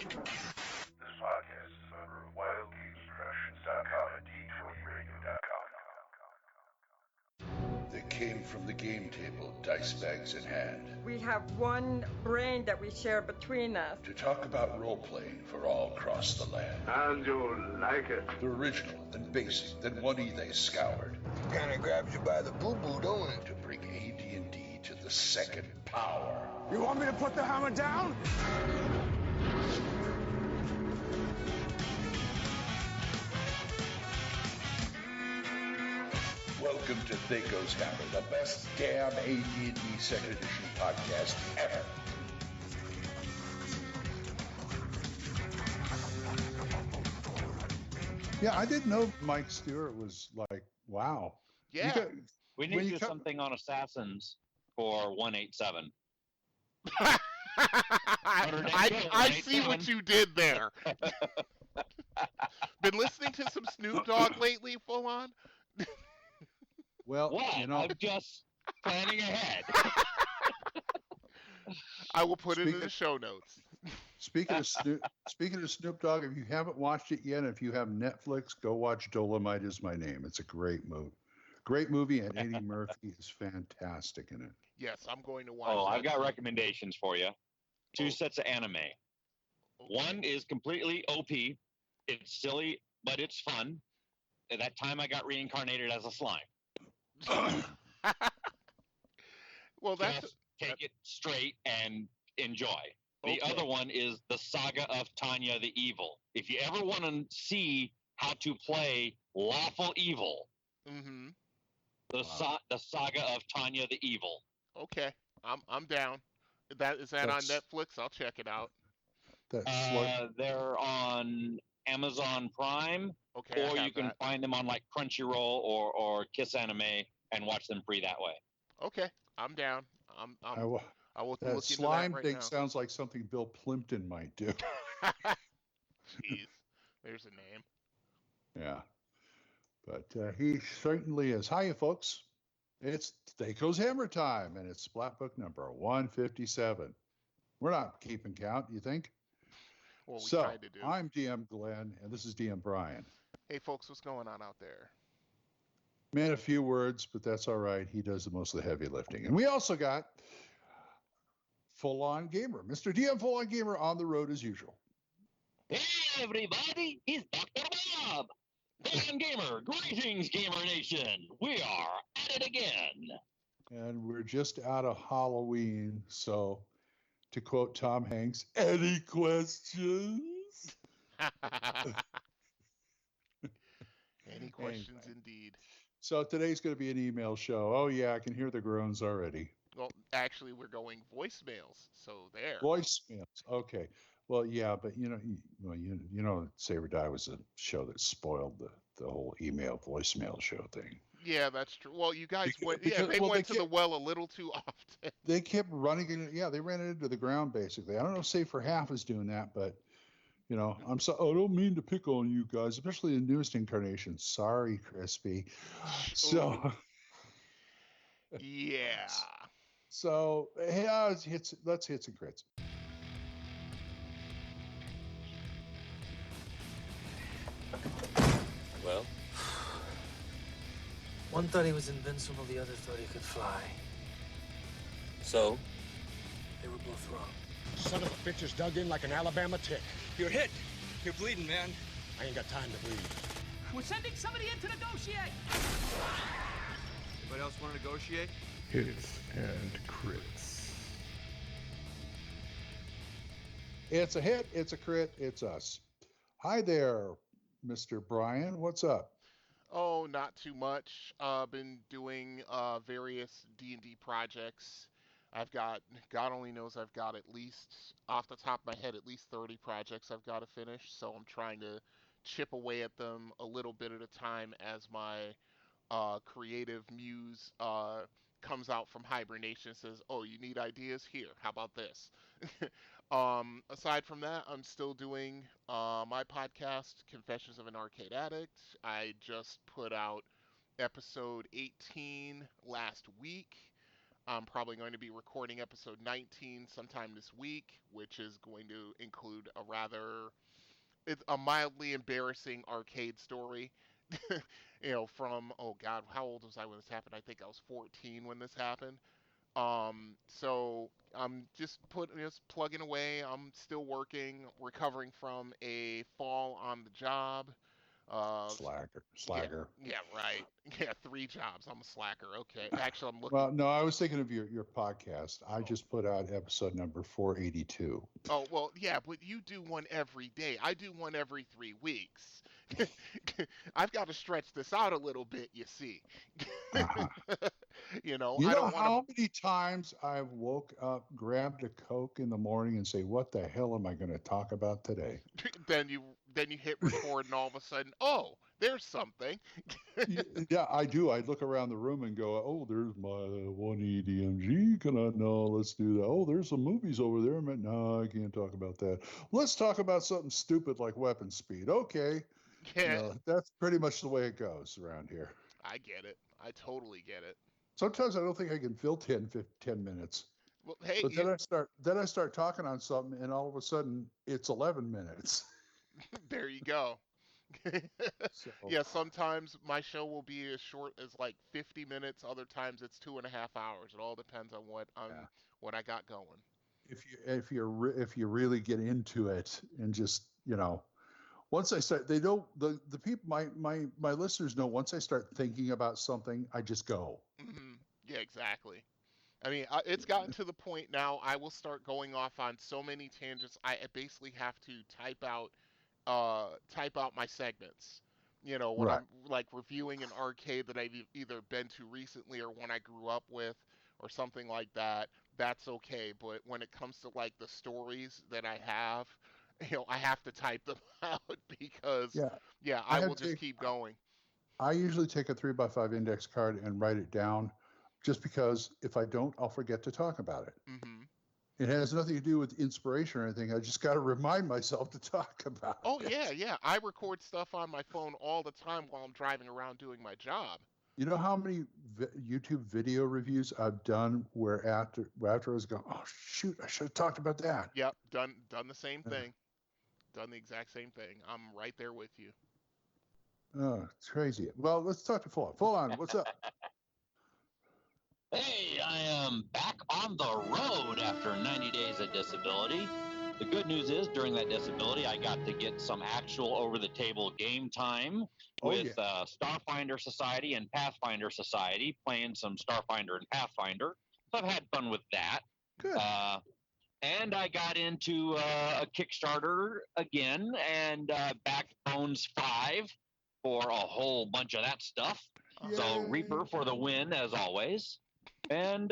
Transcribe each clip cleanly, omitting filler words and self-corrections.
This podcast is a member of WildGamesProductions.com and D20Radio.com. They came from the game table, dice bags in hand, We have one brain that we share between us. to talk about role-playing for all across the land. And you like it. They're original, then basic, then one they scoured. Kinda grabs you by the boo-boo, don't it? To bring AD&D to the second power. You want me to put the hammer down? Welcome to THACO's Hammer, the best damn AD&D second edition podcast ever. Yeah, I didn't know Mike Stewart was like, wow. Yeah. We need to do something on Assassins for 187. I see what you did there. Been listening to some Snoop Dogg lately, full on? Well, What? you know, I'm just planning ahead. I will put it in Speaking- the show notes. speaking of Snoop Dogg, if you haven't watched it yet, if you have Netflix, go watch Dolomite Is My Name. It's a great movie, and Eddie Murphy is fantastic in it. Yes, I'm going to watch Oh, that. I've got recommendations for you. Two sets of anime. Okay. One is completely OP. It's silly, but it's fun. At that time, I got reincarnated as a slime. Well, that's... Just take it straight and enjoy. The Okay. other one is the Saga of Tanya the Evil. If you ever want to see how to play lawful evil, Mm-hmm. the Saga of Tanya the Evil. Okay, I'm down. Is that on That's- Netflix? I'll check it out. That's They're on Amazon Prime, Okay, or I you have can that. find them on like Crunchyroll or Kiss Anime and watch them free that way. Okay, I'm down. I will that look into slime that right thing now. sounds like something Bill Plimpton might do. Jeez, there's a name. Yeah, but he certainly is. Hiya, folks. It's THACO's Hammer time, and it's Splat Book number 157. We're not keeping count, you think? Well, we So, kind of do. I'm DM Glen, and this is DM Brian. Hey, folks, what's going on out there? Man, a few words, but that's all right. He does the most of the heavy lifting. And we also got Full On Gamer, Mr. DM Full On Gamer on the road as usual. Hey everybody, it's Dr. Bob! Dan Gamer, greetings Gamer Nation! We are at it again! And we're just out of Halloween, so to quote Tom Hanks, any questions? Any questions, indeed. So today's going to be an email show. Oh, yeah, I can hear the groans already. Well, actually, we're going voicemails, so there. Voicemails. Okay. Well, yeah, but you know, Save or Die was a show that spoiled the whole email voicemail show thing. Yeah, that's true. Well, you guys went. Because- Yeah, they well, went they to the well a little too often. They kept running it. Yeah, they ran it into the ground basically. I don't know if Save for Half is doing that, but you know, I don't mean to pick on you guys, especially the newest incarnation. Sorry, Crispy. So, Yeah. yeah, let's hit some crits. Well? One thought he was invincible, the other thought he could fly. So? They were both wrong. Son of a bitch is dug in like an Alabama tick. You're hit. You're bleeding, man. I ain't got time to bleed. We're sending somebody in to negotiate. Anybody else want to negotiate? Hits and crits. It's a hit. It's a crit. It's us. Hi there, Mr. Brian. What's up? Oh, not too much. Been doing various D&D projects. I've got, God only knows, I've got at least, off the top of my head, at least 30 projects I've got to finish. So I'm trying to chip away at them a little bit at a time as my creative muse comes out from hibernation and says, oh, you need ideas? Here, how about this? Aside from that, I'm still doing my podcast, Confessions of an Arcade Addict. I just put out episode 18 last week. I'm probably going to be recording episode 19 sometime this week, which is going to include a it's a mildly embarrassing arcade story. From, oh God, how old was I when this happened? I think I was 14 when this happened. So I'm just plugging away. I'm still working, recovering from a fall on the job. Slacker. Yeah, right. Yeah, 3 jobs. I'm a slacker. Okay. Actually, I'm looking. Well, no, I was thinking of your podcast. I Oh. just put out episode number 482. Oh, well, yeah, but you do one every day. I do one every 3 weeks. I've got to stretch this out a little bit, you see. Uh-huh. I You don't know want to. how many times I've woke up, grabbed a Coke in the morning, and say, "What the hell am I going to talk about today?" then you hit record, and all of a sudden, oh, there's something. Yeah, I do. I look around the room and go, "Oh, there's my 1E DMG. No, let's do that. Oh, there's some movies over there. No, I can't talk about that. Let's talk about something stupid like weapon speed. Okay." Yeah, That's pretty much the way it goes around here. I get it. I totally get it. Sometimes I don't think I can fill 10 minutes. Well, hey, But then I start talking on something, and all of a sudden it's 11 minutes. there you go. So, Yeah, sometimes my show will be as short as like 50 minutes. Other times it's 2.5 hours. It all depends on what I got going. if you really get into it and just once I start, they don't the people my listeners know once I start thinking about something, I just go. Hmm. Yeah, exactly. I mean, it's gotten to the point now. I will start going off on so many tangents. I basically have to type out my segments. When Right. I'm like reviewing an arcade that I've either been to recently or one I grew up with or something like that, that's okay. But when it comes to like the stories that I have, I have to type them out because, Yeah. yeah, I will just keep going. I usually take a 3x5 index card and write it down, just because if I don't, I'll forget to talk about it. Hmm. It has nothing to do with inspiration or anything. I just got to remind myself to talk about Oh, it. yeah. I record stuff on my phone all the time while I'm driving around doing my job. You know how many YouTube video reviews I've done where after I was going, oh shoot, I should have talked about that. Yep, done the same thing. Done the exact same thing. I'm right there with you. Oh, it's crazy. Well, let's talk to Full On. Full On, what's up? Hey, I am back on the road after 90 days of disability. The good news is, during that disability, I got to get some actual over-the-table game time with Starfinder Society and Pathfinder Society, playing some Starfinder and Pathfinder. So I've had fun with that. Good. And I got into a Kickstarter again, and Backbones 5 for a whole bunch of that stuff. Yay. So Reaper for the win, as always. And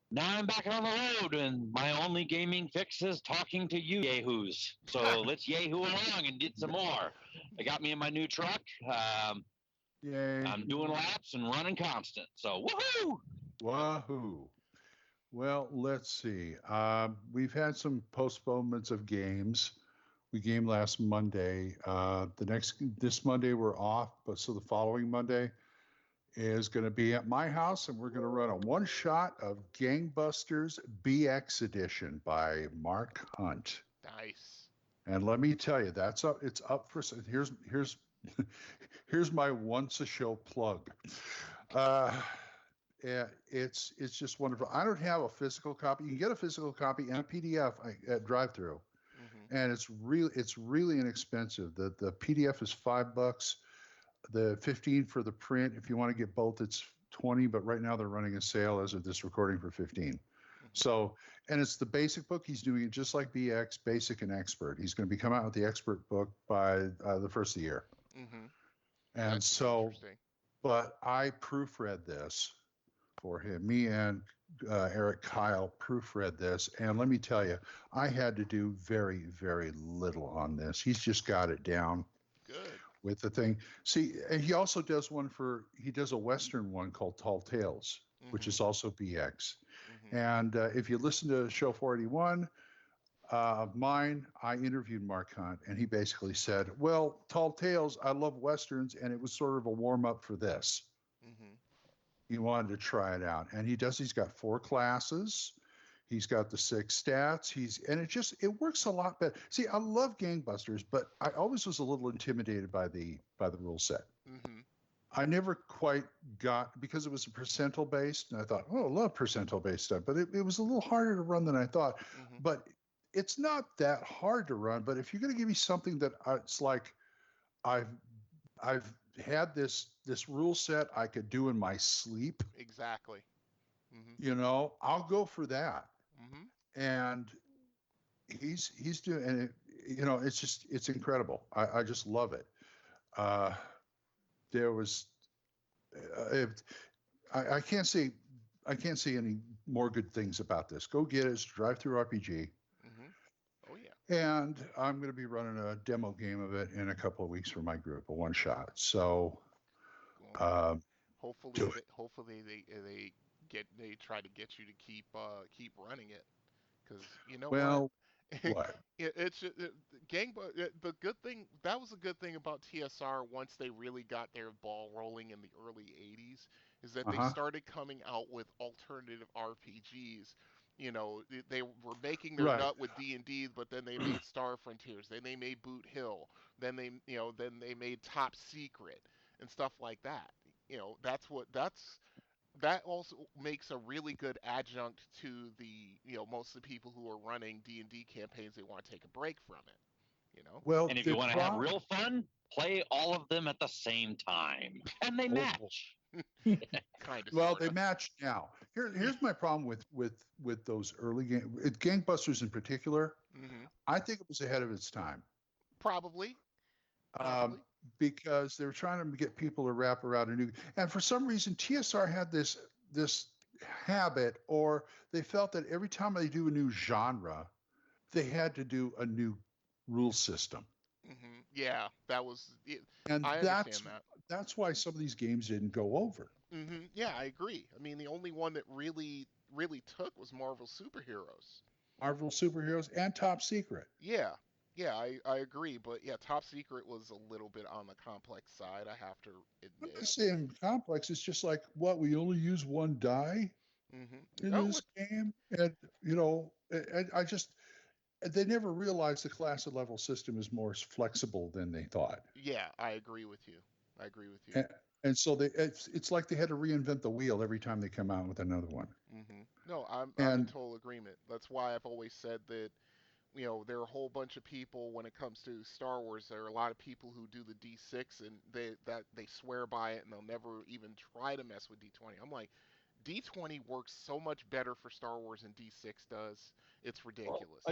now I'm back on the road, and my only gaming fix is talking to you yahoos. So let's yahoo along and get some more. They got me in my new truck. Yay. I'm doing laps and running constant. So woohoo! Wahoo. Well, let's see. We've had some postponements of games. We gamed last Monday. This Monday we're off, but so the following Monday is going to be at my house, and we're going to run a one-shot of Gangbusters BX Edition by Mark Hunt. Nice. And let me tell you, that's up. It's up for. Here's here's my once a show plug. Yeah, it's just wonderful. I don't have a physical copy. You can get a physical copy and a PDF at drive-through, and it's really inexpensive. The PDF is $5. The 15 for the print. If you want to get both, it's 20. But right now they're running a sale as of this recording for 15. So, and it's the basic book. He's doing it just like BX, Basic and Expert. He's going to be coming out with the Expert book by the first of the year. And That's so, but I proofread this for him. Me and Eric Kyle proofread this, and let me tell you, I had to do very, very little on this. He's just got it down. Good. With the thing. See, and he also does he does a Western one called Tall Tales, which is also BX. And if you listen to show 481 of mine, I interviewed Mark Hunt, and he basically said, well, Tall Tales, I love Westerns, and it was sort of a warm-up for this. He wanted to try it out. And he's got 4 classes. He's got the 6 stats. It works a lot better. See, I love Gangbusters, but I always was a little intimidated by the rule set. Mm-hmm. I never quite got, because it was a percentile based, and I thought, oh, I love percentile based stuff, but it was a little harder to run than I thought. Mm-hmm. But it's not that hard to run. But if you're going to give me something that it's like I've had this rule set I could do in my sleep. Exactly. Mm-hmm. You know, I'll go for that. Mm-hmm. And he's doing, and it, you know, it's incredible. I just love it. There was, I can't say any more good things about this. Go get it. It's Drive Through RPG. Mm-hmm. Oh yeah. And I'm going to be running a demo game of it in a couple of weeks for my group, a one shot. So, hopefully they try to get you to keep running it, because you know well, what? It's the good thing, that was a good thing about TSR once they really got their ball rolling in the early 80s, is that they started coming out with alternative RPGs. You know, they were making their nut with D&D, but then they made Star Frontiers, then they made Boot Hill, then they made Top Secret and stuff like that. You know, that also makes a really good adjunct to most of the people who are running D&D campaigns. They want to take a break from it, you know. Well, and if you want to have real fun, play all of them at the same time, and they match. Kind of. Well, they match now. Here's my problem with those early Gangbusters in particular. Mm-hmm. I think it was ahead of its time. Probably. Because they were trying to get people to wrap around a new, and for some reason TSR had this habit, or they felt that every time they do a new genre, they had to do a new rule system. Mm-hmm. Yeah, that was it. And I understand that. That's why some of these games didn't go over. Mm-hmm. Yeah, I agree. I mean, the only one that really took was Marvel Superheroes. Marvel Superheroes and Top Secret. Yeah. Yeah, I agree, but yeah, Top Secret was a little bit on the complex side, I have to admit. I'm not saying complex. It's just like, what, we only use one die in this game? And, you know, I just, they never realized the class and level system is more flexible than they thought. Yeah, I agree with you. And so it's like they had to reinvent the wheel every time they come out with another one. Mm-hmm. No, I'm in total agreement. That's why I've always said that, you know, there are a whole bunch of people when it comes to Star Wars. There are a lot of people who do the D6 and they swear by it, and they'll never even try to mess with D20. I'm like, D20 works so much better for Star Wars than D6 does. It's ridiculous.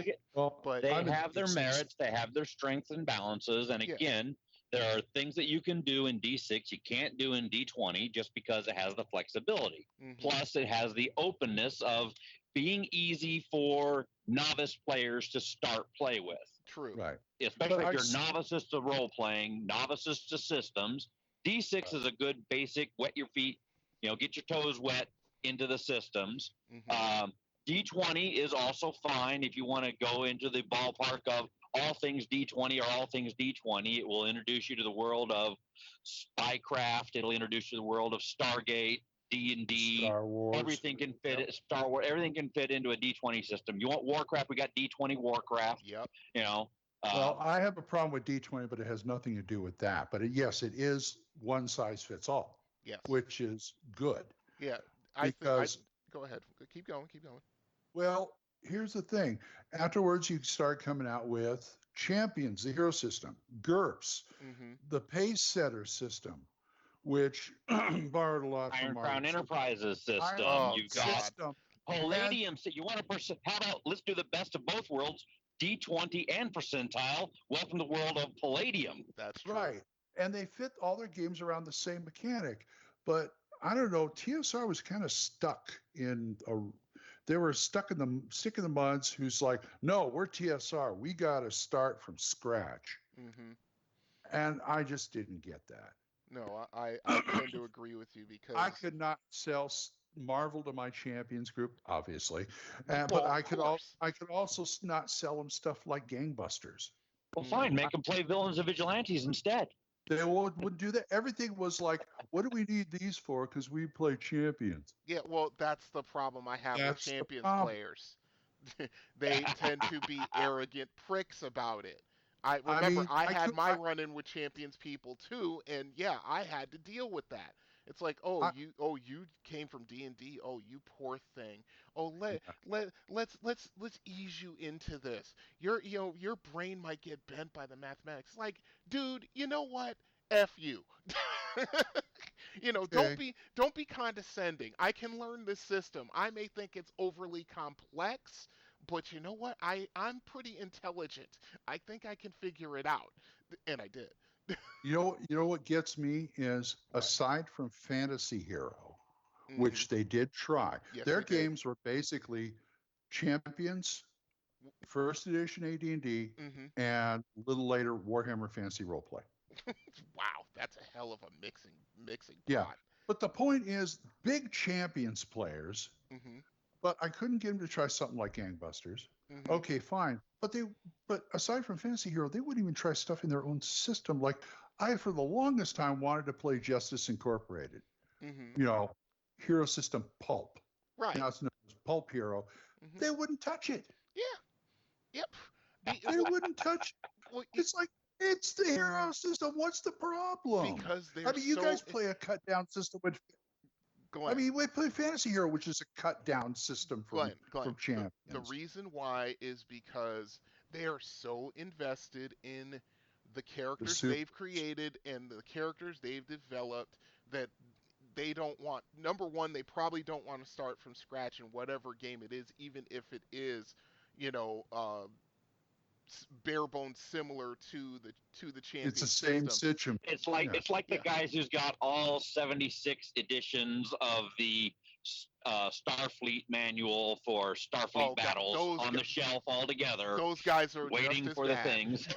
But they have their merits, they have their strengths and balances, and again, there are things that you can do in D6 you can't do in D20 just because it has the flexibility. Mm-hmm. Plus, it has the openness of being easy for novice players to start play with. True. Right. Especially if you're novices to role playing, novices to systems. D6 is a good basic wet your feet, you know, get your toes wet into the systems. Mm-hmm. D20 is also fine if you want to go into the ballpark of all things D20 or all things D20. It will introduce you to the world of spycraft. It'll introduce you to the world of Stargate, D&D, Star Wars. Everything can fit. Star Wars. Everything can fit into a D20 system. You want Warcraft? We got D20 Warcraft. Yep. You know. Well, I have a problem with D20, but it has nothing to do with that. But yes, it is one size fits all. Yes. Which is good. Yeah. Go ahead. Keep going. Well, here's the thing. Afterwards, you start coming out with Champions, the hero system, GURPS, the pace setter system, which borrowed a lot Iron from Crown Enterprises system. You've got Palladium. So you want to how about let's do the best of both worlds, D20 and percentile. Welcome to the world of Palladium. That's true. Right. And they fit all their games around the same mechanic. But I don't know, TSR was kind of stuck in they were stick in the muds who's like, no, we're TSR. We got to start from scratch. Mm-hmm. And I just didn't get that. No, I tend to agree with you because I could not sell Marvel to my Champions group, obviously, but I could also not sell them stuff like Gangbusters. Well, fine, make them play villains and vigilantes instead. They would do that. Everything was like, what do we need these for? Because we play Champions. Yeah, well, that's the problem I have with Champions players. They tend to be arrogant pricks about it. I I remember mean, I had my run-in with Champions people too, and yeah, I had to deal with that. It's like, you came from D&D. Oh, you poor thing. Oh, let's ease you into this. Your brain might get bent by the mathematics. Like, dude, you know what? F you. okay. Don't be condescending. I can learn this system. I may think it's overly complex, but you know what? I'm pretty intelligent. I think I can figure it out. And I did. You know what gets me is What? aside from Fantasy Hero, Hmm. which they did try, Yes, their they did. games were basically Champions, First Edition AD&D, Hmm. and a little later Warhammer Fantasy Roleplay. Wow, that's a hell of a mixing Yeah, pot. but the point is, big Champions players. Hmm. But I couldn't get them to try something like Gangbusters. Hmm. Okay, fine. But aside from Fantasy Hero, they wouldn't even try stuff in their own system. Like I, for the longest time, wanted to play Justice Incorporated. Hmm. You know, Hero System Pulp. Right. Now it's known as Pulp Hero. Hmm. They wouldn't touch it. Yeah. Yep. They wouldn't touch. Well, It's like it's the Hero System. What's the problem? because I they're mean, you so. guys play a cut down system with. I Glenn, mean, we play Fantasy Hero, which is a cut down system from Glenn, Champions. the reason why is because they are so invested in the The characters soup. they've created and the characters they've developed that they don't want. Number one, they probably don't want to start from scratch in whatever game it is, even if it is, you know, bare bones similar to the It's the champion same system. situation. It's like Yeah. the guys who's got all 76 editions of the Starfleet manual for Starfleet Oh, battles on the shelf all together, those guys are waiting just as for bad. the things.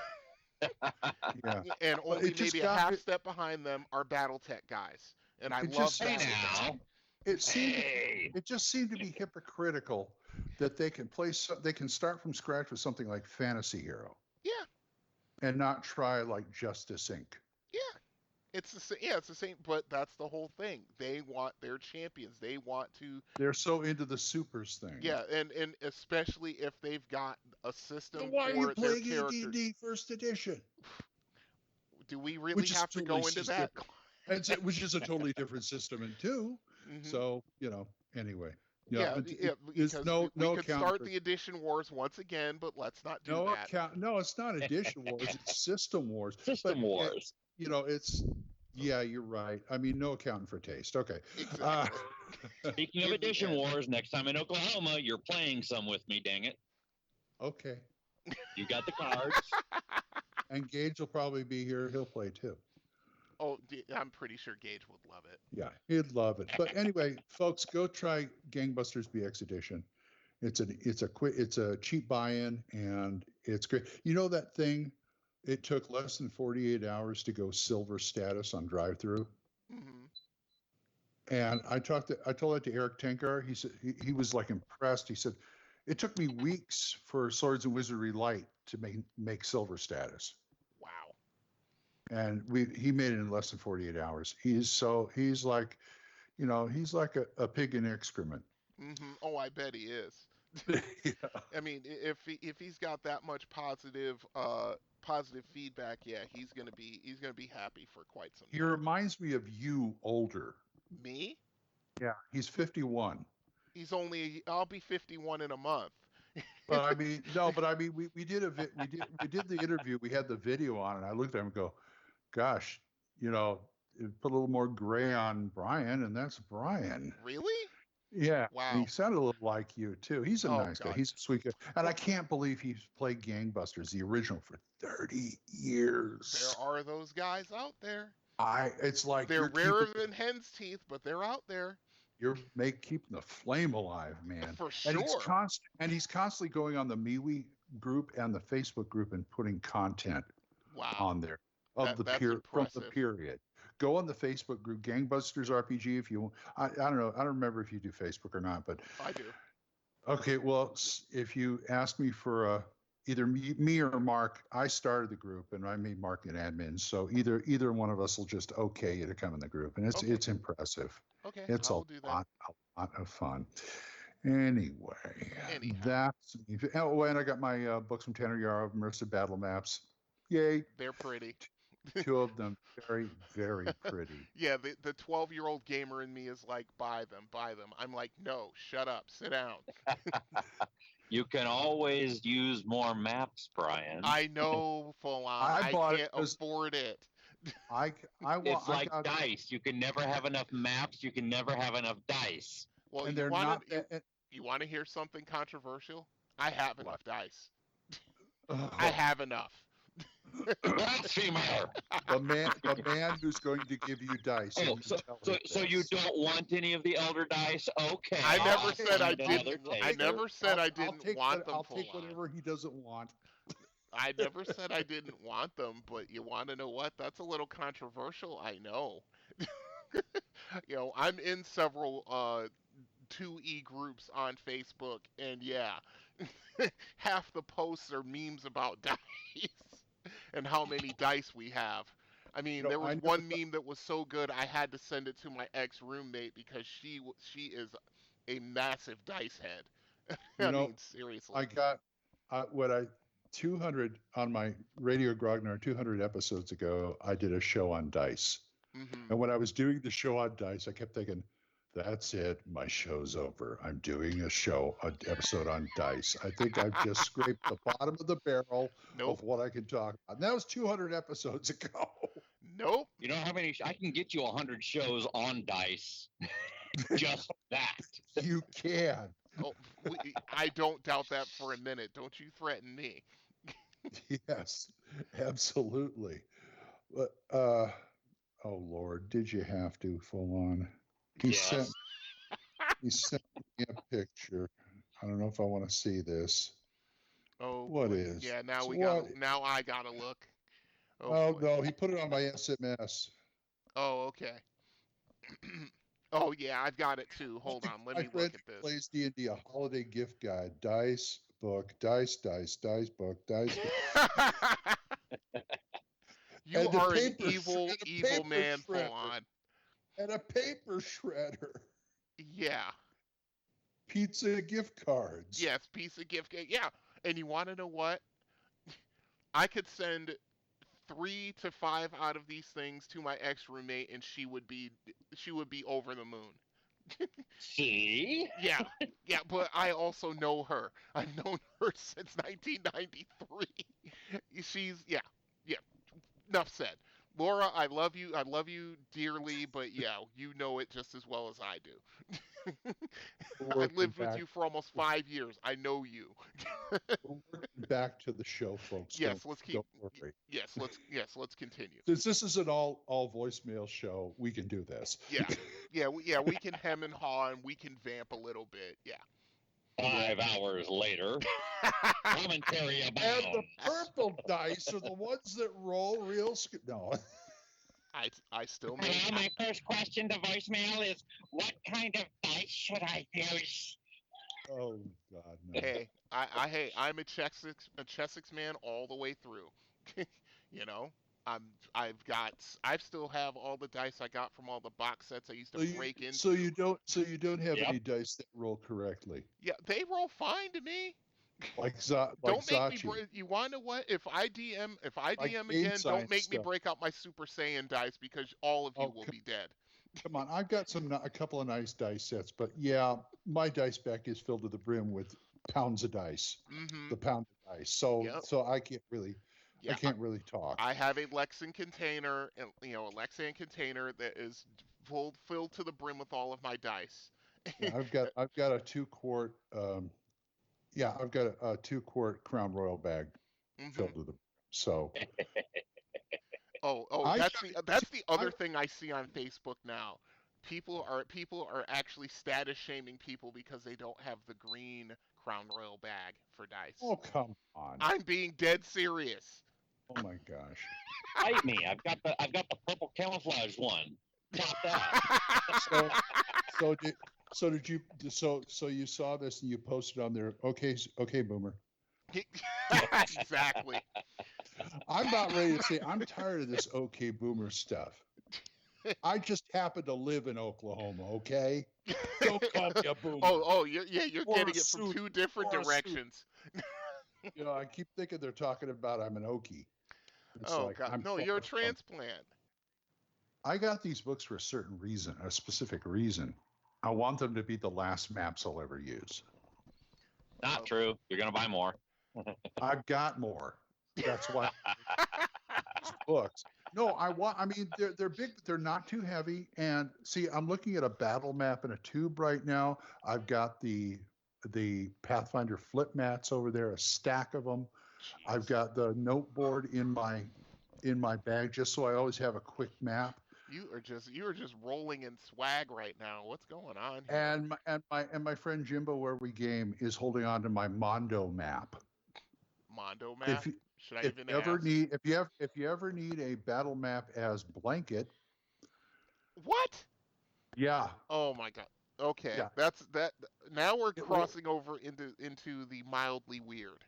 Yeah. And Well, only it just maybe a got half it. step behind them are BattleTech guys, and I It love just Hey BattleTech. now, it seemed hey, it just seemed to be hypocritical that they can they can start from scratch with something like Fantasy Hero Yeah, and not try like Justice Inc. yeah, it's the same, but that's the whole thing. They want their champions. They want to, They're so into the supers thing. yeah, and especially if they've got a So system why are you for their playing characters. AD&D First Edition? Do we really Which is have to totally go into that? different. Which is a totally different system in two. Hmm. So anyway, Yeah, there's because no we could account start for the edition wars once again, but let's not do no that. account. No, it's not Edition Wars. It's System Wars. System Wars. It's yeah, you're right. I mean, no accounting for taste. Okay. Exactly. Speaking of In the edition end. wars, next time in Oklahoma, you're playing some with me. Dang it, Okay. you got the cards. And Gage will probably be here. He'll play too. Oh, I'm pretty sure Gage would love it. Yeah, he'd love it. But anyway, folks, go try Gangbusters BX Edition. It's a cheap buy-in and it's great. You know that thing? It took less than 48 hours to go silver status on drive-through. Hmm. And I told that to Eric Tenkar. He said he was like impressed. He said it took me weeks for Swords and Wizardry Light to make silver status. Wow. And he made it in less than 48 hours. He's like, he's like a pig in excrement. Hmm. Oh, I bet he is. Yeah. I mean, if he's got that much positive feedback, yeah, he's gonna be happy for quite some He time. reminds me of you older. Me? Yeah, he's 51. I'll be 51 in a month. But I mean, we did the interview. We had the video on, and I looked at him and go, "Gosh, it put a little more gray on Brian, and that's Brian." Really? Yeah. Wow. And he sounded a little like you too. He's a nice guy. God. He's a sweet guy, and I can't believe he's played Gangbusters, the original, for 30 years. There are those guys out there. It's like They're rarer than hen's teeth, but they're out there. You're keeping the flame alive, man. For sure. And he's constantly going on the MeWe group and the Facebook group and putting content on there from the period. Go on the Facebook group, Gangbusters RPG. If you, I don't know, I don't remember if you do Facebook or not, but I do. Okay, well, if you ask me for either me or Mark, I started the group and I made Mark an admin. So either one of us will just okay you to come in the group, and it's impressive. Okay, It's I'll do that. a lot of fun. Anyway, that's me. Oh, and I got my books from Tanner Yarrow, Immersive Battle Maps. Yay. They're pretty. 2 of them, very, very pretty. Yeah, the 12-year-old gamer in me is like, buy them. I'm like, no, shut up, sit down. You can always use more maps, Brian. I know, full on. I can't afford it. It's like dice. You can never have enough maps. You can never have enough dice. Well, and you want to hear something controversial? I have enough dice. I have enough. Blasphemer! The man who's going to give you dice. Oh, so you don't want any of the elder dice? Okay. I never said I didn't. I never said I didn't want them. I'll take whatever he doesn't want. I never said I didn't want them, but you want to know what? That's a little controversial. I know. I'm in several 2E groups on Facebook, and yeah, half the posts are memes about dice and how many dice we have. I mean, there was one meme that was so good I had to send it to my ex-roommate because she is a massive dice head. I mean, seriously. I got 200 on my Radio Grognard 200 episodes ago. I did a show on dice, and when I was doing the show on dice, I kept thinking, "That's it. My show's over. I'm doing an episode on dice. I think I've just scraped the bottom of the barrel of what I can talk about." And that was 200 episodes ago. Nope. You know how many? I can get you 100 shows on dice. Just that. You can. Oh, I don't doubt that for a minute. Don't you threaten me. Yes, absolutely. But, oh Lord, did you have to, full on? He sent me a picture. I don't know if I want to see this. Oh, what is? Yeah, now I gotta look. Oh no, he put it on my SMS. Oh, okay. Oh yeah, I've got it too. Hold on, let me look at this. Plays D&D, a holiday gift guide, dice book, dice book, dice. You are an evil man, full on. And a paper shredder. Yeah. Pizza gift cards. Yes, pizza gift card. Yeah, and you want to know what? I could send 3 to 5 out of these things to my ex-roommate, and she would be over the moon. See? Yeah, but I also know her. I've known her since 1993. She's enough said. Laura, I love you dearly, but yeah, you know it just as well as I do. I lived with you for almost 5 years. I know you. Back to the show, folks. Yes, don't worry. Yes, let's continue. Since this is an all voicemail show, we can do this. We can hem and haw and we can vamp a little bit. Yeah. 5 hours later, commentary about. And the purple dice are the ones that roll real. No. I still. My first question to voicemail is, what kind of dice should I use? Oh God, no. Hey, I'm a Chessex man all the way through. I still have all the dice I got from all the box sets I used to break into. So you don't have any dice that roll correctly. Yeah, they roll fine to me. Don't make me. You want to know what? If I DM again, don't make me break out my Super Saiyan dice because all of you will be dead. Come on, I've got a couple of nice dice sets, but yeah, my dice back is filled to the brim with pounds of dice. The pound of dice. So I can't really. I can't really talk. I have a Lexan container, that is filled to the brim with all of my dice. Yeah, I've got a 2-quart. I've got a 2-quart Crown Royal bag filled to the. So. That's the other thing I see on Facebook now. People are actually status shaming people because they don't have the green Crown Royal bag for dice. Oh come on! I'm being dead serious. Oh my gosh! Fight me! I've got the purple camouflage one. Got that. So you saw this and you posted on there. Okay, Boomer. Exactly. I'm about ready to say I'm tired of this okay Boomer stuff. I just happen to live in Oklahoma, okay? Don't call me a boomer. You're getting it from two different directions. I keep thinking they're talking about I'm an Okie. It's oh like, God, no, you're a transplant. I got these books for a certain reason, a specific reason. I want them to be the last maps I'll ever use. Not true. You're going to buy more. I've got more. That's why books. No, I mean, they're big, but they're not too heavy. And see, I'm looking at a battle map in a tube right now. I've got the Pathfinder flip mats over there, a stack of them. Jeez. I've got the note board in my bag just so I always have a quick map. You are just rolling in swag right now. What's going on here? And my friend Jimbo, where we game, is holding on to my Mondo map. Mondo map. If you ever need a battle map as blanket. What? Yeah. Oh my God. Okay. Yeah. That's that. Now we're crossing over into the mildly weird.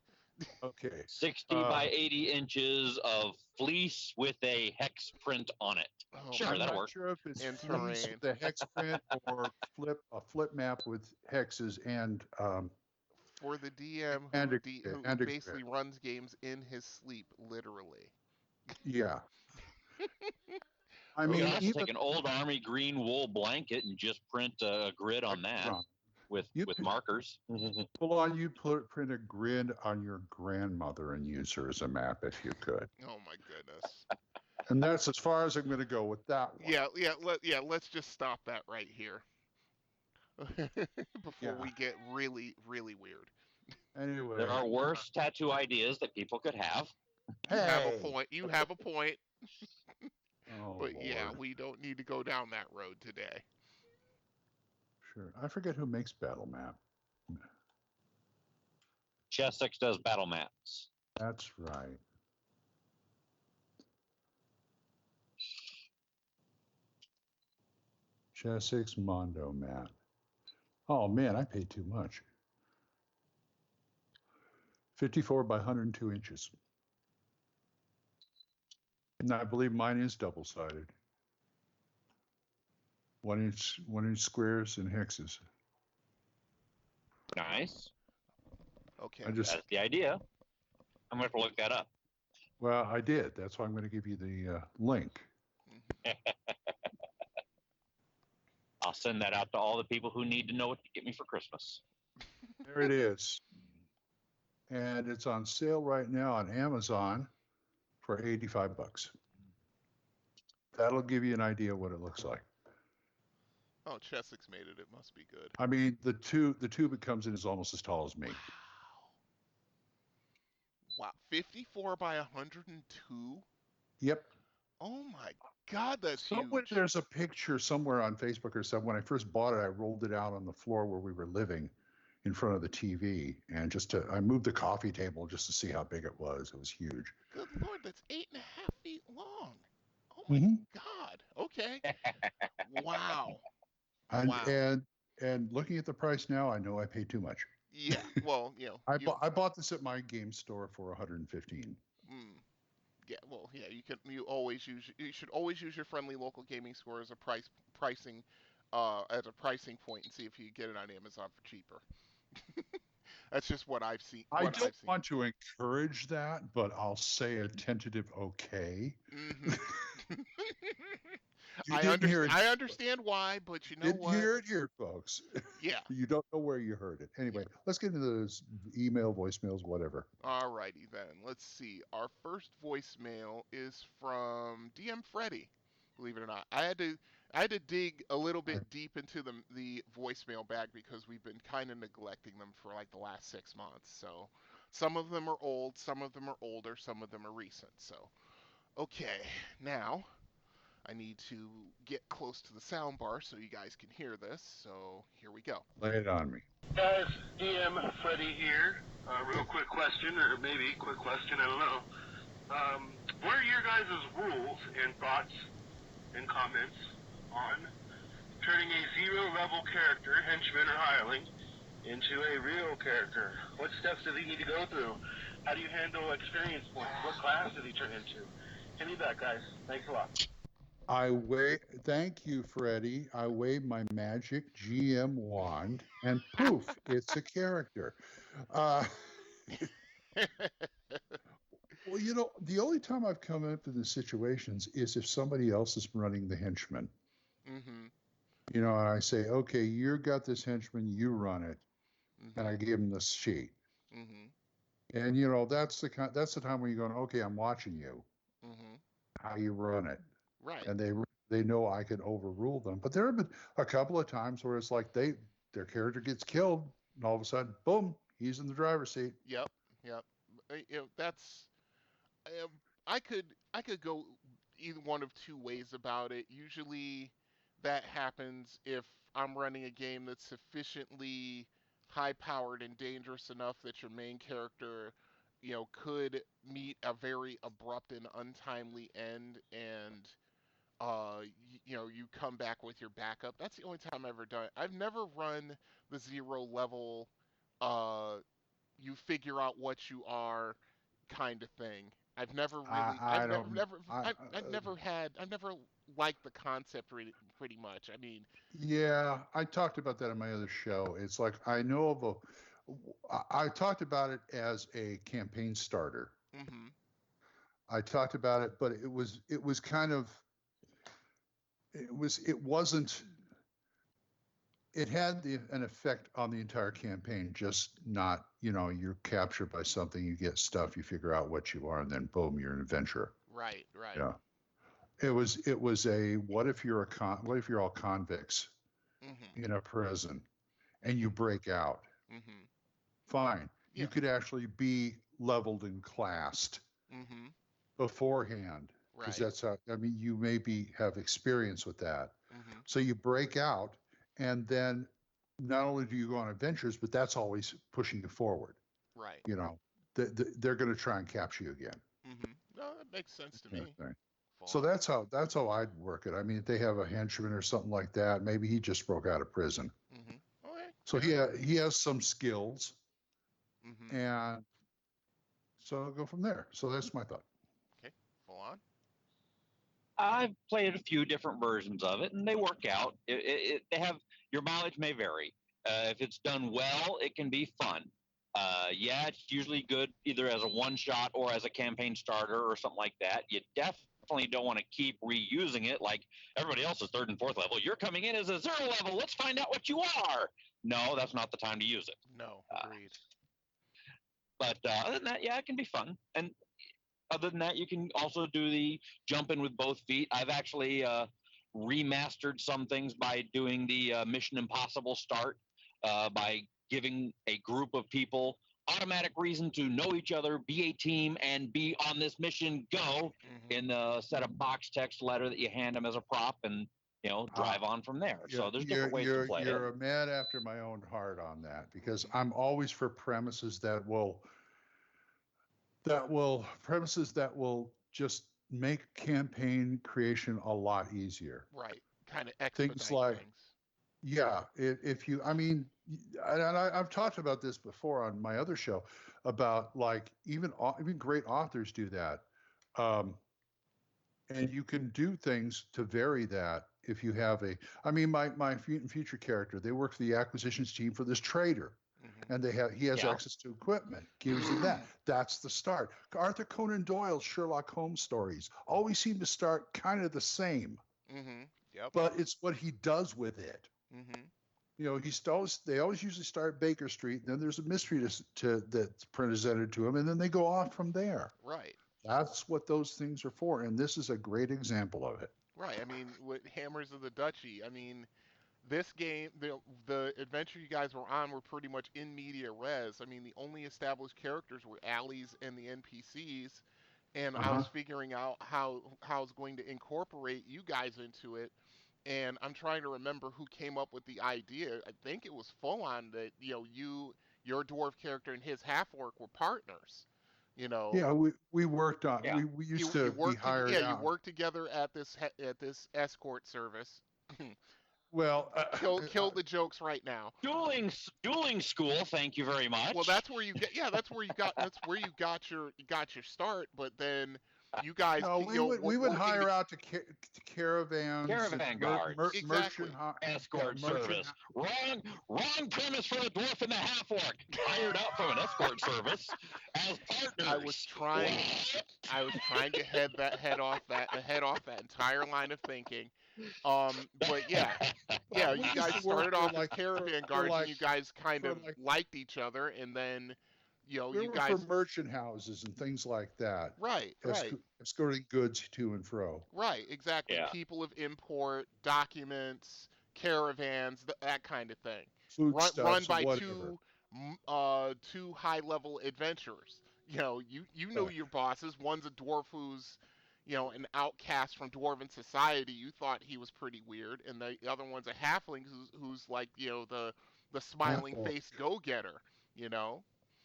Okay. 60 by 80 inches of fleece with a hex print on it. Oh, sure, that'll work. Sure if it's fleece with the hex print or a flip map with hexes and for the DM who basically runs games in his sleep, literally. Yeah. I mean, you take an old army green wool blanket and just print a grid on that with markers. Well, on you print a grid on your grandmother and use her as a map if you could. Oh my goodness. And that's as far as I'm going to go with that one. Let's just stop that right here. Before we get really, really weird. Anyway. There are worse tattoo ideas that people could have. You have a point. Oh, but Lord. yeah, we don't need to go down that road today. Sure. I forget who makes Battle Map. Chessex does battle maps. That's right. Chessex Mondo map. Oh man, I paid too much. 54 by 102 inches. And I believe mine is double-sided. 1 inch squares and hexes. Nice. Okay. That's the idea. I'm going to have to look that up. Well, I did. That's why I'm going to give you the link. I'll send that out to all the people who need to know what to get me for Christmas. There it is. And it's on sale right now on Amazon for $85. That'll give you an idea what it looks like. Oh, Chessex made it. It must be good. I mean, the tube it comes in is almost as tall as me. Wow. 54 by 102? Yep. Oh my God, that's huge. There's a picture somewhere on Facebook or something. When I first bought it, I rolled it out on the floor where we were living in front of the TV. And I moved the coffee table just to see how big it was. It was huge. Good Lord, that's 8.5 feet long. Oh my God. Okay. Wow. And looking at the price now, I know I paid too much. Yeah. Well, I bought this at my game store for $115. Yeah. Well, yeah. You should always use your friendly local gaming store as a pricing point and see if you can get it on Amazon for cheaper. That's just what I've seen. I don't want to encourage that, but I'll say a tentative okay. Mm-hmm. I understand why, but you know what? You hear it here, folks. Yeah. You don't know where you heard it. Anyway, let's get into those email, voicemails, whatever. All righty then. Let's see. Our first voicemail is from DM Freddy. Believe it or not, I had to dig a little bit deep into the voicemail bag because we've been kind of neglecting them for like the last 6 months. So some of them are old, some of them are older, some of them are recent. So okay, now I need to get close to the sound bar so you guys can hear this. So here we go. Lay it on me. Guys, DM Freddy here. Real quick question, or maybe quick question, I don't know. What are your guys' rules and thoughts and comments on turning a 0-level character, henchman or hireling, into a real character? What steps does he need to go through? How do you handle experience points? What class does he turn into? Hit me back, guys. Thanks a lot. Thank you, Freddie. I wave my magic GM wand, and poof, it's a character. Uh, well, the only time I've come up in the situations is if somebody else is running the henchman. Mm-hmm. And I say, okay, you got this henchman, you run it, and I give him the sheet. Mm-hmm. And that's the time when you're going, okay, I'm watching you, how you run it, Right. and they know I can overrule them. But there have been a couple of times where it's like their character gets killed, and all of a sudden, boom, he's in the driver's seat. Yep. That's I could go either one of two ways about it. Usually, that happens if I'm running a game that's sufficiently high-powered and dangerous enough that your main character, could meet a very abrupt and untimely end, and you come back with your backup. That's the only time I've ever done it. I've never run the 0 level, uh, you figure out what you are kind of thing. I've never really, I don't. I've never liked the concept really, pretty much. I mean, Yeah, I talked about that in my other show. It's like I know of I talked about it as a campaign starter. mm-hmm. I talked about it, but it was kind of it wasn't it had an effect on the entire campaign, just not, you're captured by something, you get stuff, you figure out what you are, and then boom, you're an adventurer. Right. Yeah. It was a what if you're all convicts in a prison and you break out? Fine. Yeah. You could actually be leveled and classed beforehand, because that's how, you maybe have experience with that. So you break out, and then not only do you go on adventures, but that's always pushing you forward. Right. They're going to try and capture you again. No, that makes sense to me. So that's how I'd work it. I mean, if they have a henchman or something like that, maybe he just broke out of prison. Okay. So he has some skills, and so I'll go from there. So that's my thought. Okay, full on. I've played a few different versions of it, and they work out. They have your mileage may vary. If it's done well, it can be fun. It's usually good either as a one shot or as a campaign starter or something like that. You definitely don't want to keep reusing it like everybody else is 3rd and 4th level. You're coming in as a 0 level. Let's find out what you are. No, that's not the time to use it. No, agreed. But other than that, it can be fun. And other than that, you can also do the jump in with both feet. I've actually remastered some things by doing the Mission Impossible start, by giving a group of people automatic reason to know each other, be a team, and be on this mission, go, in the set of box text letter that you hand them as a prop, and drive on from there. So there's different ways to play it. You're a man after my own heart on that, because I'm always for premises that will just make campaign creation a lot easier. Right. Kind of expedite things like things. Yeah, if you, and I've talked about this before on my other show about, like, even great authors do that, and you can do things to vary that. If you have my future character, they work for the acquisitions team for this trader, and he has access to equipment, gives him that. That's the start. Arthur Conan Doyle's Sherlock Holmes stories always seem to start kind of the same. Yep. But it's what he does with it. They always usually start Baker Street, then there's a mystery that's presented to him, and then they go off from there. Right. That's what those things are for, and this is a great example of it. Right. With Hammers of the Duchy, this game, the adventure you guys were on were pretty much in media res. The only established characters were Allies and the NPCs, and I was figuring out how I was going to incorporate you guys into it. And I'm trying to remember who came up with the idea. I think it was Full On that your dwarf character and his half orc were partners. Yeah, we worked on. Yeah. We used to be hired out. You worked together at this escort service. Well, kill the jokes right now. Dueling school. Thank you very much. Well, that's where you get. Yeah, that's where you got. That's where you got your start. But then you guys, No, we would hire out to caravans, Caravan guards, exactly, escort service. Wrong premise for the dwarf and the half orc. Hired out from an escort service as partners. I was trying to head off that entire line of thinking. But yeah, you guys started off as caravan guards, and you guys kind of liked each other, and then, you guys for merchant houses and things like that. Right. Escorting goods to and fro. Right, exactly. Yeah. People of import, documents, caravans, that kind of thing. Foodstuffs, run by whatever. two high-level adventurers. You know your bosses. One's a dwarf who's, an outcast from dwarven society. You thought he was pretty weird, and the other one's a halfling who's like, the smiling faced go-getter.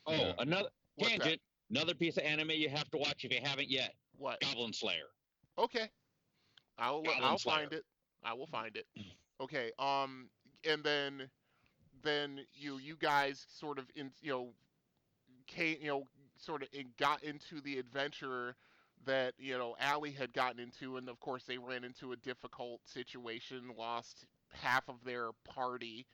Oh, Yeah. another What's tangent. Another piece of anime you have to watch if you haven't yet. What? Goblin Slayer. Okay. I'll Slayer. find it. I will find it. Okay. And then you guys sort of got into the adventure that Allie had gotten into, and of course they ran into a difficult situation, lost half of their party,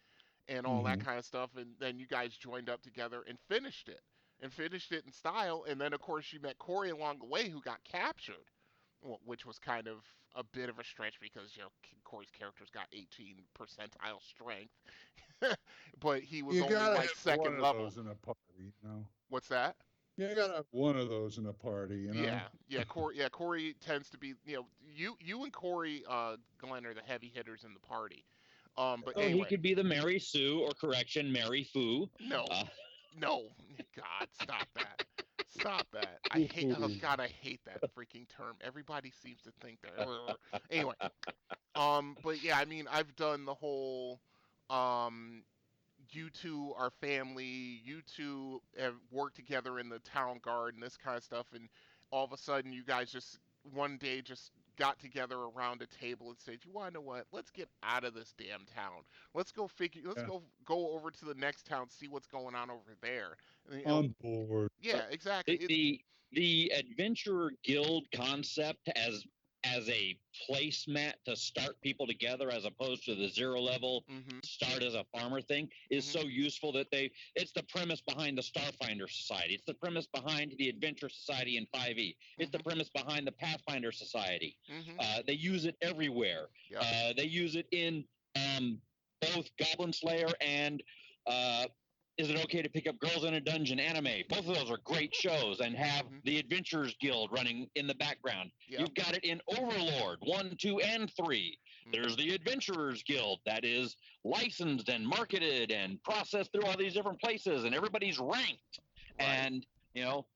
and all that kind of stuff, and then you guys joined up together and finished it in style. And then of course you met Corey along the way, who got captured, which was kind of a bit of a stretch because Corey's character's got 18 percentile strength, but he was only like second level. Those in a party, What's that? Yeah, you gotta have one of those in a party, Yeah. Corey tends to be, you and Corey, Glen, are the heavy hitters in the party. But anyway. He could be the Mary Sue, or correction, Mary Foo. No, God, stop that. Stop that. I hate that freaking term. Everybody seems to think that. Anyway. But yeah, I mean, I've done the whole, you two are family, you two have worked together in the town guard and this kind of stuff, and all of a sudden you guys just one day just got together around a table and said, you want to know what? Let's get out of this damn town. Let's go go over to the next town, see what's going on over there. And, on board. Yeah, exactly. The Adventurer Guild concept as a placemat to start people together, as opposed to the zero level start as a farmer thing, is so useful that it's the premise behind the Starfinder Society. It's the premise behind the Adventure Society in 5e. It's the premise behind the Pathfinder Society. They use it everywhere. Yep. They use it in both Goblin Slayer and Is It Okay to Pick Up Girls in a Dungeon anime. Both of those are great shows and have the Adventurers Guild running in the background. Yep. You've got it in Overlord 1, 2, and 3. There's the Adventurers Guild that is licensed and marketed and processed through all these different places, and everybody's ranked. Right. And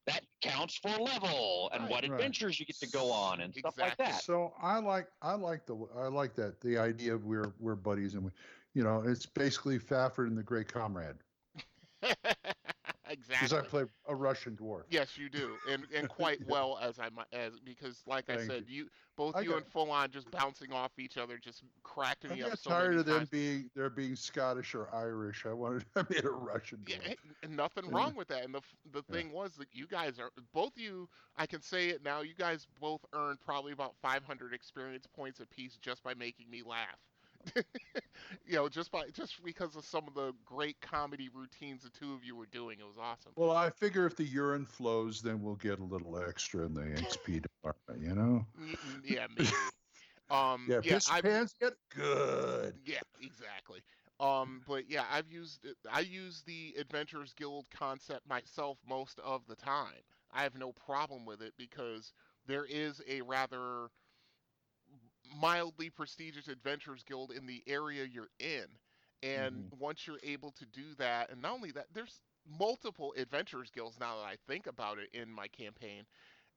that counts for level and what adventures you get to go on and stuff like that. So I like that the idea of we're buddies, and it's basically Fafford and the Great Comrade. Exactly. Because I play a Russian dwarf. Yes, you do, and quite well because, like I said, you and Full On just bouncing off each other just cracked me up. So tired many of times. them being Scottish or Irish. I made a Russian dwarf. Yeah, and nothing wrong with that. And the thing was that you guys are both you. I can say it now. You guys both earned probably about 500 experience points apiece just by making me laugh. Just because of some of the great comedy routines the two of you were doing. It was awesome. Well, I figure if the urine flows, then we'll get a little extra in the XP department, Yeah, maybe. Pants get good. Yeah, exactly. But yeah, I use the Adventurers Guild concept myself most of the time. I have no problem with it because there is a rather mildly prestigious Adventurers Guild in the area you're in, and once you're able to do that, and not only that, there's multiple Adventurers Guilds now that I think about it in my campaign,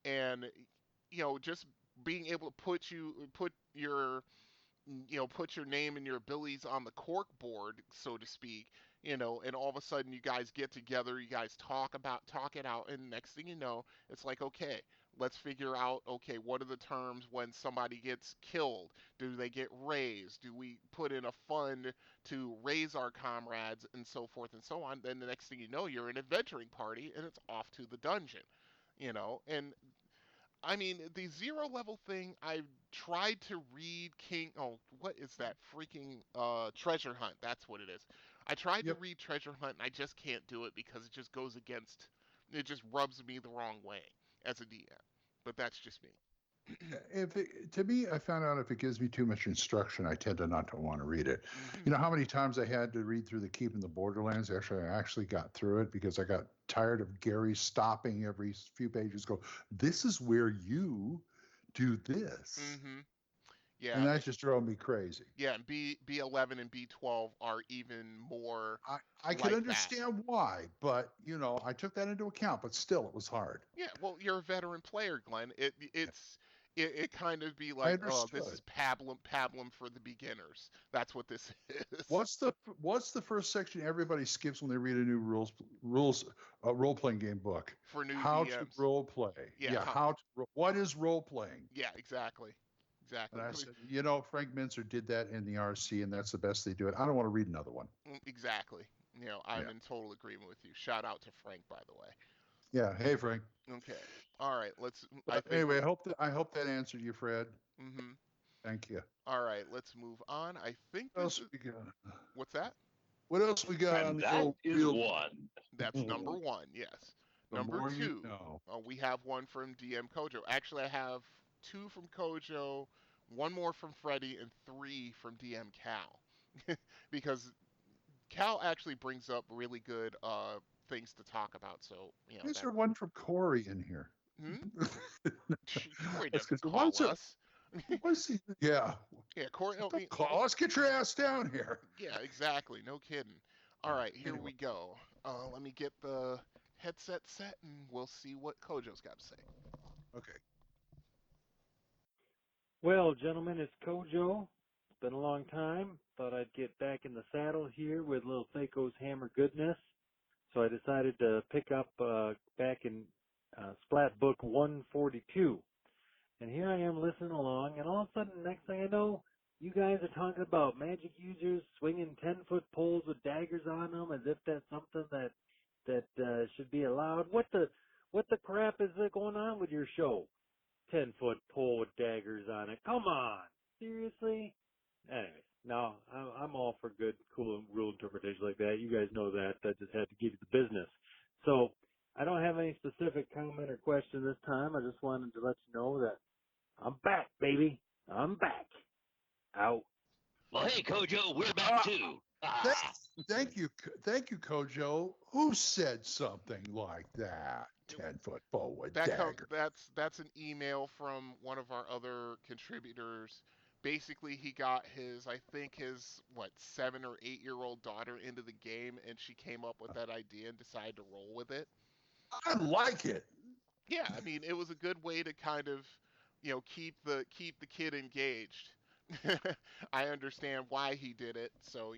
and just being able to put your name and your abilities on the cork board, so to speak, and all of a sudden you guys get together, you guys talk it out, and next thing you know, it's like, okay, let's figure out, okay, what are the terms when somebody gets killed? Do they get raised? Do we put in a fund to raise our comrades, and so forth and so on? Then the next thing you know, you're an adventuring party, and it's off to the dungeon, and I mean, the zero level thing, I tried to read what is that freaking Treasure Hunt? That's what it is. I tried to Yep. read Treasure Hunt and I just can't do it because it just goes against, it just rubs me the wrong way as a DM. But that's just me. To me, I found out if it gives me too much instruction, I tend to not to want to read it. Mm-hmm. You know how many times I had to read through the Keep in the Borderlands? Actually, I actually got through it because I got tired of Gary stopping every few pages, go, "This is where you do this," Mm-hmm. and Yeah, that just drove me crazy. yeah, and B11 and B12 are even more I could like that. understand why, but I took that into account. But still, it was hard. Yeah, well, you're a veteran player, Glenn. It kind of be I like, oh, this understood. is pablum for the beginners. That's what this is. What's the first section everybody skips when they read a new rules role playing game book? For new How DMs. to role play. Yeah, what is role playing? Yeah, exactly. And I said, Frank Mincer did that in the RC, and that's the best they do it. I don't want to read another one. Exactly. I'm in total agreement with you. Shout out to Frank, by the way. Yeah. Hey, Frank. Okay. All right. Anyway, I hope that answered you, Fred. Mm-hmm. Thank you. All right. Let's move on. I think What else we got? What's that? What else we got on the That is one. That's number one. Yes. Number two. We have one from DM Kojo. Actually, I have two from Kojo, one more from Freddie, and three from DM Cal, because Cal actually brings up really good things to talk about. So Is there one from Corey in here? Corey doesn't call us. Yeah. Yeah, Corey. Don't call us. Get your ass down here. Yeah, exactly. No kidding. All right, here we go. Let me get the headset set, and we'll see what Kojo's got to say. Okay. Well, gentlemen, it's Kojo. It's been a long time. Thought I'd get back in the saddle here with little THACO's hammer goodness. So I decided to pick up back in Splat Book 142. And here I am listening along, and all of a sudden, next thing I know, you guys are talking about magic users swinging 10-foot poles with daggers on them as if that's something that should be allowed. What the crap is going on with your show? 10-foot pole with daggers on it. Come on. Seriously? Anyway, no, I'm all for good, cool rule interpretation like that. You guys know that. I just had to give you the business. So I don't have any specific comment or question this time. I just wanted to let you know that I'm back, baby. I'm back. Out. Well, hey, Kojo, we're back too. Thank you, Kojo. Who said something like that? 10-foot pole with dagger. That's an email from one of our other contributors. Basically, he got his 7 or 8-year-old daughter into the game, and she came up with that idea and decided to roll with it. I like it. Yeah, I mean, it was a good way to kind of, keep the kid engaged. I understand why he did it, so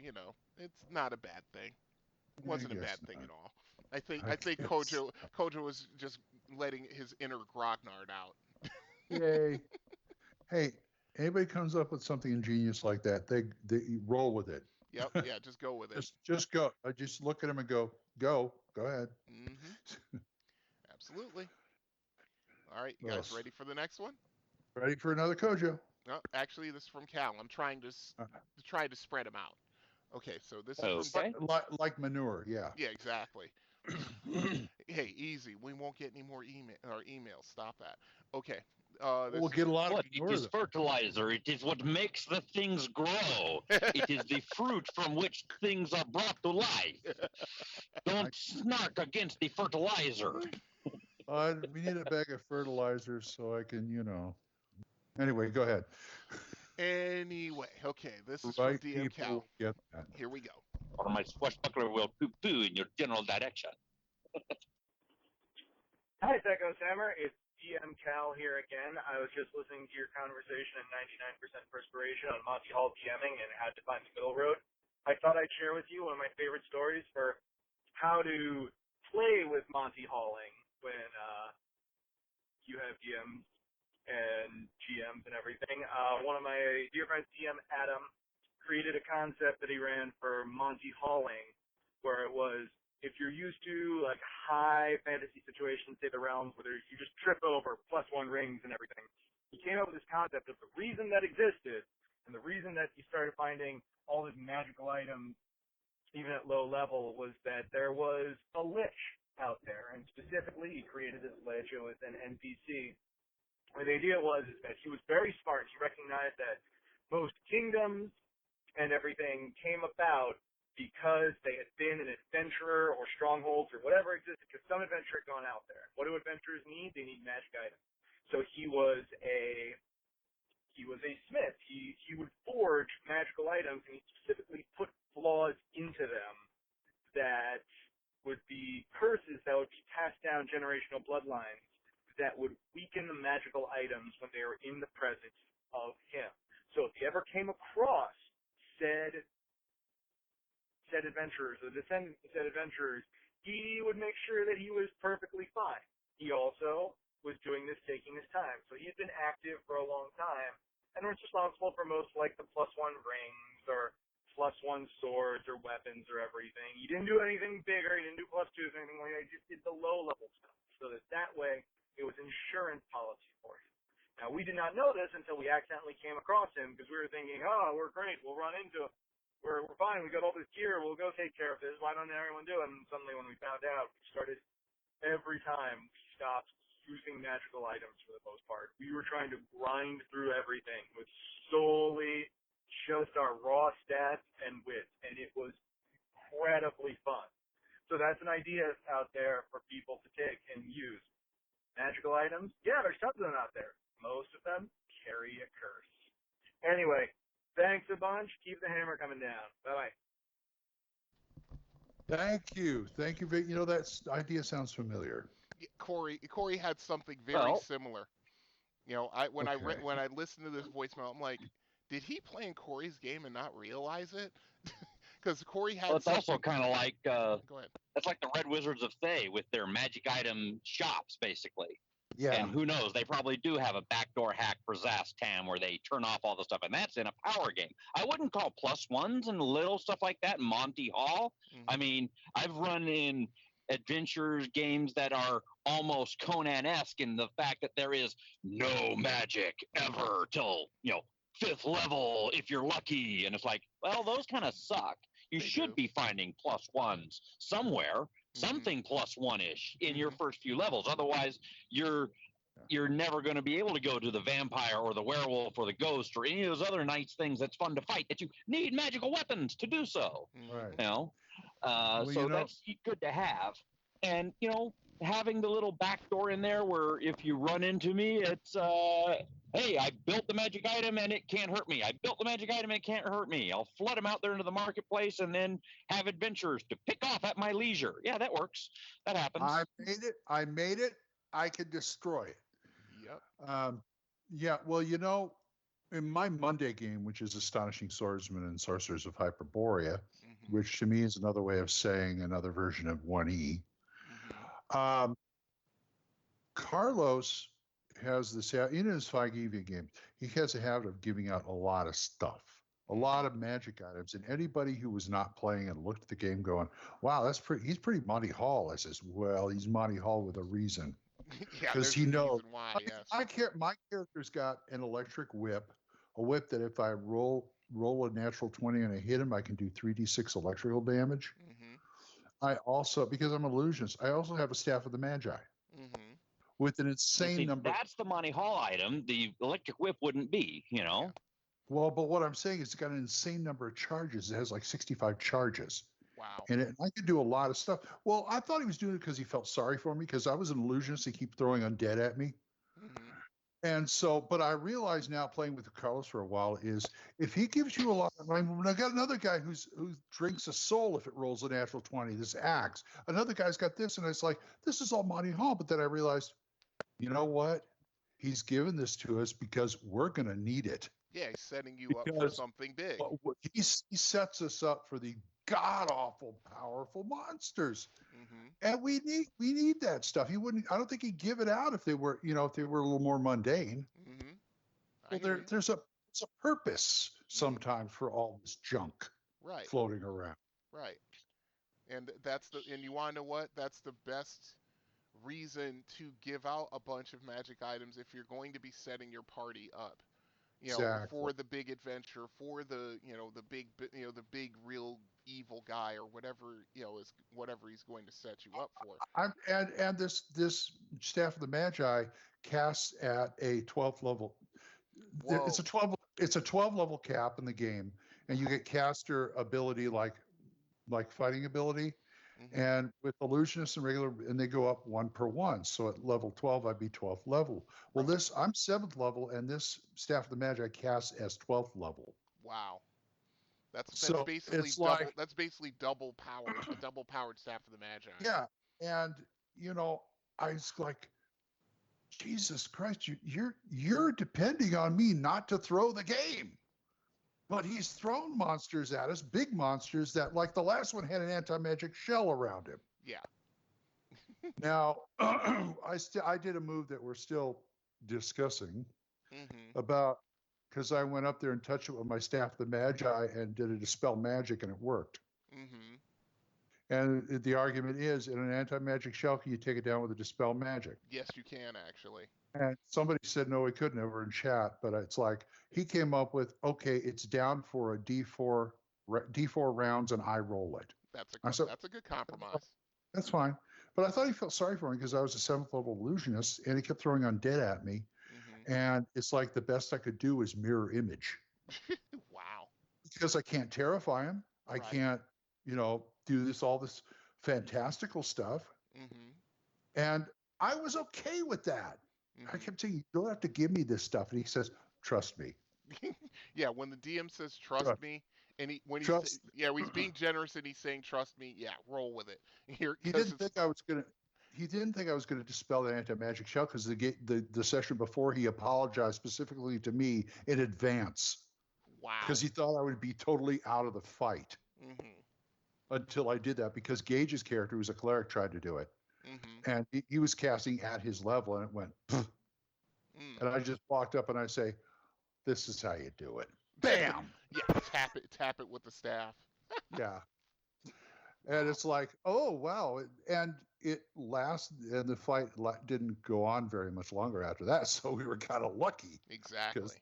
it's not a bad thing. It wasn't a bad thing at all. I think Kojo was just letting his inner grognard out. Yay! Hey, anybody comes up with something ingenious like that, they roll with it. Yep, yeah, just go with it. Just go. I just look at him and go ahead. Mm-hmm. Absolutely. All right, you guys ready for the next one? Ready for another Kojo? No, actually, this is from Cal. I'm trying to try to spread them out. Okay, so this is from like manure, yeah. Yeah, exactly. Hey, easy. We won't get any more emails. Stop that. Okay. We'll get a lot of manure. It is fertilizer. It is what makes the things grow. It is the fruit from which things are brought to life. Don't snark against the fertilizer. We need a bag of fertilizer so I can, Anyway, go ahead. Anyway, okay, this is from DM Cal. Get that. Here we go. Or my swashbuckler will poo-poo in your general direction. Hi, THACO Sammer. It's DM Cal here again. I was just listening to your conversation at 99% Perspiration on Monty Hall DMing and had to find the middle road. I thought I'd share with you one of my favorite stories for how to play with Monty Halling when you have DMs and GMs and everything. One of my dear friends, DM Adam, created a concept that he ran for Monty Halling where it was if you're used to like high fantasy situations, say the realms where you just trip over +1 rings and everything, he came up with this concept of the reason that existed and the reason that you started finding all these magical items even at low level was that there was a lich out there, and specifically he created this lich. It was an NPC. Where the idea was is that he was very smart. He recognized that most kingdoms and everything came about because they had been an adventurer or strongholds or whatever existed, because some adventurer had gone out there. What do adventurers need? They need magic items. So he was a smith. He would forge magical items, and he specifically put flaws into them that would be curses that would be passed down generational bloodlines that would weaken the magical items when they were in the presence of him. So if he ever came across said adventurers, or descendants of said adventurers, he would make sure that he was perfectly fine. He also was doing this taking his time. So he had been active for a long time and was responsible for most like the +1 rings or +1 swords or weapons or everything. He didn't do anything bigger. He didn't do +2s or anything like that. He just did the low level stuff. So that way it was insurance policy for him. Now we did not know this until we accidentally came across him, because we were thinking, oh, we're great. We'll run into him. We're fine. We got all this gear. We'll go take care of this. Why don't everyone do it? And suddenly when we found out, we started every time we stopped using magical items for the most part. We were trying to grind through everything with solely just our raw stats and wit, and it was incredibly fun. So that's an idea out there for people to take and use. Magical items? Yeah, there's tons of them out there. Most of them carry a curse. Anyway, thanks a bunch. Keep the hammer coming down. Bye-bye. Thank you. Thank you. You know, that idea sounds familiar. Corey had something very similar. You know, when I listened to this voicemail, I'm like, did he play in Corey's game and not realize it? Because Corey had. Well, it's also kind of like Go ahead. It's like the Red Wizards of Thay with their magic item shops, basically. Yeah. And who knows? They probably do have a backdoor hack for Zastam where they turn off all the stuff, and that's in a power game. I wouldn't call +1s and little stuff like that Monty Hall. Mm-hmm. I mean, I've run in adventures games that are almost Conan-esque in the fact that there is no magic ever till, 5th level if you're lucky. And it's like, well, those kind of suck. You should be finding +1s somewhere, something +1-ish in your first few levels. Otherwise, you're never going to be able to go to the vampire or the werewolf or the ghost or any of those other nice things that's fun to fight that you need magical weapons to do so. Right. So that's good to have. And, having the little back door in there where if you run into me, it's, hey, I built the magic item and it can't hurt me. I built the magic item and it can't hurt me. I'll flood them out there into the marketplace and then have adventurers to pick off at my leisure. Yeah, that works. That happens. I made it. I could destroy it. Yep. Yeah, well, in my Monday game, which is Astonishing Swordsmen and Sorcerers of Hyperborea, which to me is another way of saying another version of 1E, Carlos has this, in his 5e game, he has a habit of giving out a lot of stuff, a lot of magic items. And anybody who was not playing and looked at the game going, wow, he's pretty Monty Hall. I says, well, he's Monty Hall with a reason. Because he knows. Why, my character's got an electric whip, a whip that if I roll a natural 20 and I hit him, I can do 3d6 electrical damage. I also, because I'm an illusionist, I also have a Staff of the Magi with an insane number. That's the Monty Hall item. The electric whip wouldn't be, Well, but what I'm saying is it's got an insane number of charges. It has like 65 charges. Wow. And I could do a lot of stuff. Well, I thought he was doing it because he felt sorry for me, because I was an illusionist. He keep throwing undead at me. And so, but I realize now, playing with Carlos for a while, is if he gives you a lot of, I got another guy who drinks a soul if it rolls a natural 20, this axe. Another guy's got this, and it's like, this is all Monty Hall. But then I realized, you know what? He's given this to us because we're going to need it. Yeah, he's setting you up for something big. He sets us up for the god-awful powerful monsters. And we need that stuff. I don't think he'd give it out if they were, a little more mundane. Well, there's a purpose sometimes for all this junk floating around. Right. And and you want to know what? That's the best reason to give out a bunch of magic items if you're going to be setting your party up. For the big adventure, for the the big real evil guy or whatever is whatever he's going to set you up for. And this Staff of the Magi casts at a 12th level. Whoa. It's a 12 level cap in the game, and you get caster ability like fighting ability. Mm-hmm. And with illusionist and regular, and they go up 1 per 1. So at level 12, I'd be 12th level. Well, I'm 7th level, and this Staff of the Magi casts as 12th level. Wow, that's basically double. That's basically double powered, a double powered Staff of the Magi. Yeah, and I was like, Jesus Christ, you're depending on me not to throw the game. But he's thrown monsters at us, big monsters that, like the last one, had an anti-magic shell around him. Yeah. Now, I did a move that we're still discussing about, because I went up there and touched it with my Staff of the Magi and did a Dispel Magic, and it worked. Mm-hmm. And the argument is, in an anti-magic shell, can you take it down with a Dispel Magic? Yes, you can, actually. And somebody said, no, he couldn't over in chat, but it's like, he came up with, okay, it's down for a D4 rounds and I roll it. That's a good compromise. That's fine. But I thought he felt sorry for me because I was a 7th level illusionist and he kept throwing undead at me. Mm-hmm. And it's like the best I could do was mirror image. Wow. Because I can't terrify him. I can't, do all this fantastical stuff. Mm-hmm. And I was okay with that. I kept saying, you don't have to give me this stuff. And he says, trust me. Yeah, when the DM says trust me, and when he's being generous and he's saying trust me, yeah, roll with it. He didn't think I was gonna dispel the anti-magic shell because the session before he apologized specifically to me in advance. Wow. Because he thought I would be totally out of the fight. Mm-hmm. Until I did that, because Gage's character, who's a cleric, tried to do it. Mm-hmm. And he was casting at his level, and it went, and I just walked up and I say, this is how you do it. Bam! Yeah, tap it with the staff. Yeah. And it's like, oh, wow. And it lasted, and the fight didn't go on very much longer after that, so we were kind of lucky. Exactly. Because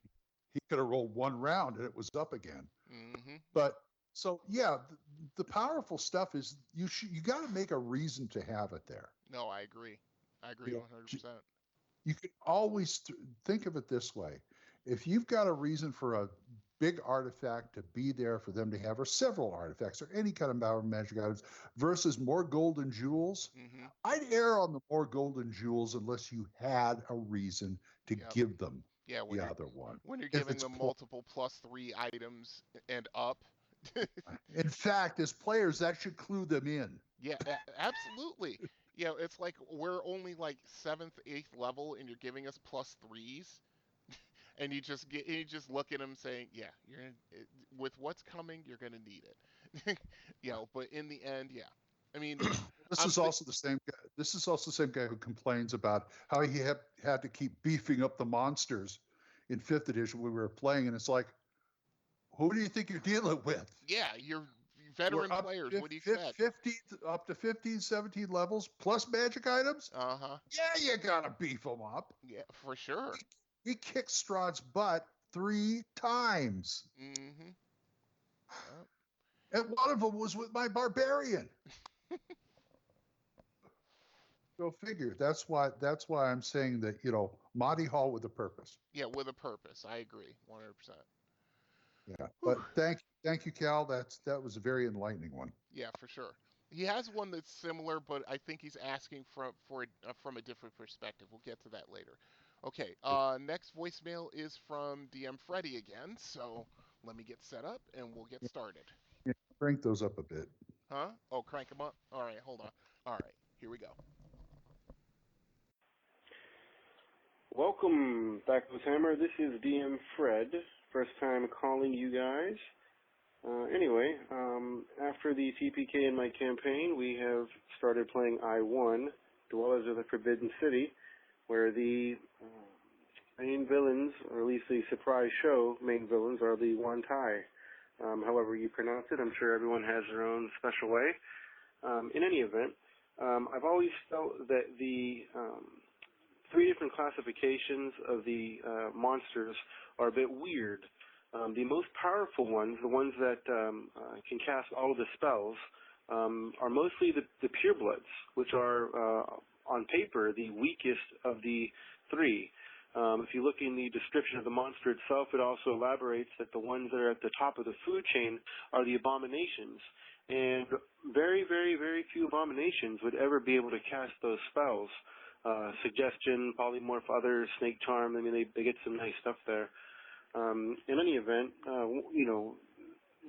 he could have rolled 1 round, and it was up again. Mm-hmm. But, so, yeah, the powerful stuff is you got to make a reason to have it there. No, I agree. 100%. You can always think of it this way. If you've got a reason for a big artifact to be there for them to have, or several artifacts, or any kind of power magic items, versus more golden jewels, I'd err on the more golden jewels unless you had a reason to give them the other one. When you're giving them multiple +3 items and up. In fact, as players, that should clue them in. Yeah, absolutely. It's like we're only like 7th, 8th level, and you're giving us +3s, and you just look at them saying, "Yeah, with what's coming, you're gonna need it." But in the end, yeah. I mean, this is also the same guy. This is also the same guy who complains about how he had to keep beefing up the monsters in 5th edition when we were playing, and it's like, who do you think you're dealing with? Yeah, you're veteran players. What do you expect? 15 up to 15, 17 levels plus magic items? Uh-huh. Yeah, you gotta beef them up. Yeah, for sure. We kicked Strahd's butt 3 times. Mm-hmm. And one of them was with my barbarian. Go figure. That's why I'm saying that, Monty Hall with a purpose. Yeah, with a purpose. I agree, 100%. Yeah, but thank you, Cal. That was a very enlightening one. Yeah, for sure. He has one that's similar, but I think he's asking from a different perspective. We'll get to that later. Okay, next voicemail is from DM Freddy again, so let me get set up and we'll get started. Yeah, crank those up a bit. Huh? Oh, crank them up? All right, hold on. All right, here we go. Welcome, THACO's Hammer. This is DM Fred. First time calling you guys. Anyway, after the TPK in my campaign, we have started playing I-1, Dwellers of the Forbidden City, where the main villains, or at least the surprise show main villains, are the Wantai. However you pronounce it, I'm sure everyone has their own special way. In any event, I've always felt that the 3 different classifications of the monsters are a bit weird. The most powerful ones, the ones that can cast all of the spells, are mostly the purebloods, which are, on paper, the weakest of the 3. If you look in the description of the monster itself, it also elaborates that the ones that are at the top of the food chain are the abominations. And very, very, very few abominations would ever be able to cast those spells. Suggestion, polymorph, others, snake charm, I mean, they get some nice stuff there. In any event,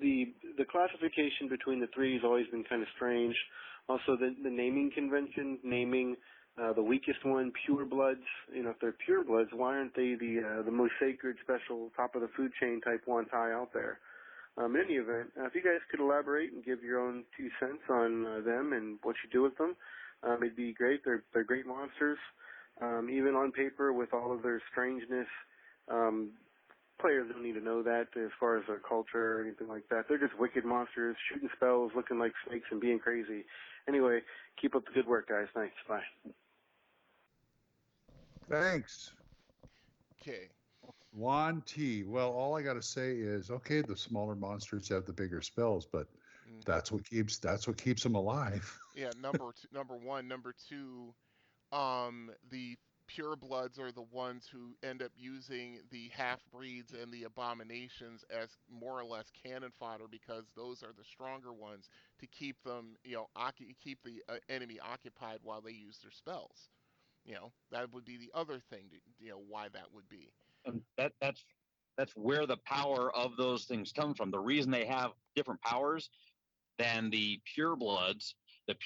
the classification between the 3 has always been kind of strange. Also, the naming convention, naming the weakest one, purebloods. If they're purebloods, why aren't they the most sacred, special, top of the food chain type Wantai out there? In any event, if you guys could elaborate and give your own 2 cents on them and what you do with them, it'd be great. They're great monsters. Even on paper, with all of their strangeness, players don't need to know that as far as their culture or anything like that. They're just wicked monsters, shooting spells, looking like snakes, and being crazy. Anyway, keep up the good work, guys. Thanks. Bye. Thanks. Okay. Juan T. Well, all I got to say is, okay, the smaller monsters have the bigger spells, but that's what keeps them alive. Yeah, number one. Number 2, the purebloods are the ones who end up using the half-breeds and the abominations as more or less cannon fodder, because those are the stronger ones to keep them, keep the enemy occupied while they use their spells. That would be the other thing, why that would be. And that's where the power of those things come from. The reason they have different powers than the purebloods, the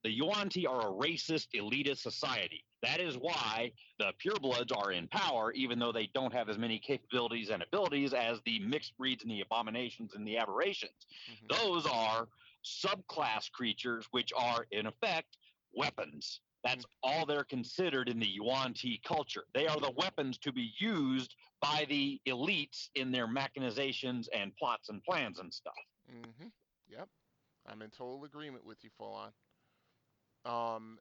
Yuan-Ti are a racist, elitist society. That is why the purebloods are in power, even though they don't have as many capabilities and abilities as the mixed breeds and the abominations and the aberrations. Those are subclass creatures, which are, in effect, weapons. That's all they're considered in the Yuan-Ti culture. They are the weapons to be used by the elites in their machinations and plots and plans and stuff. Yep. I'm in total agreement with you, Full On.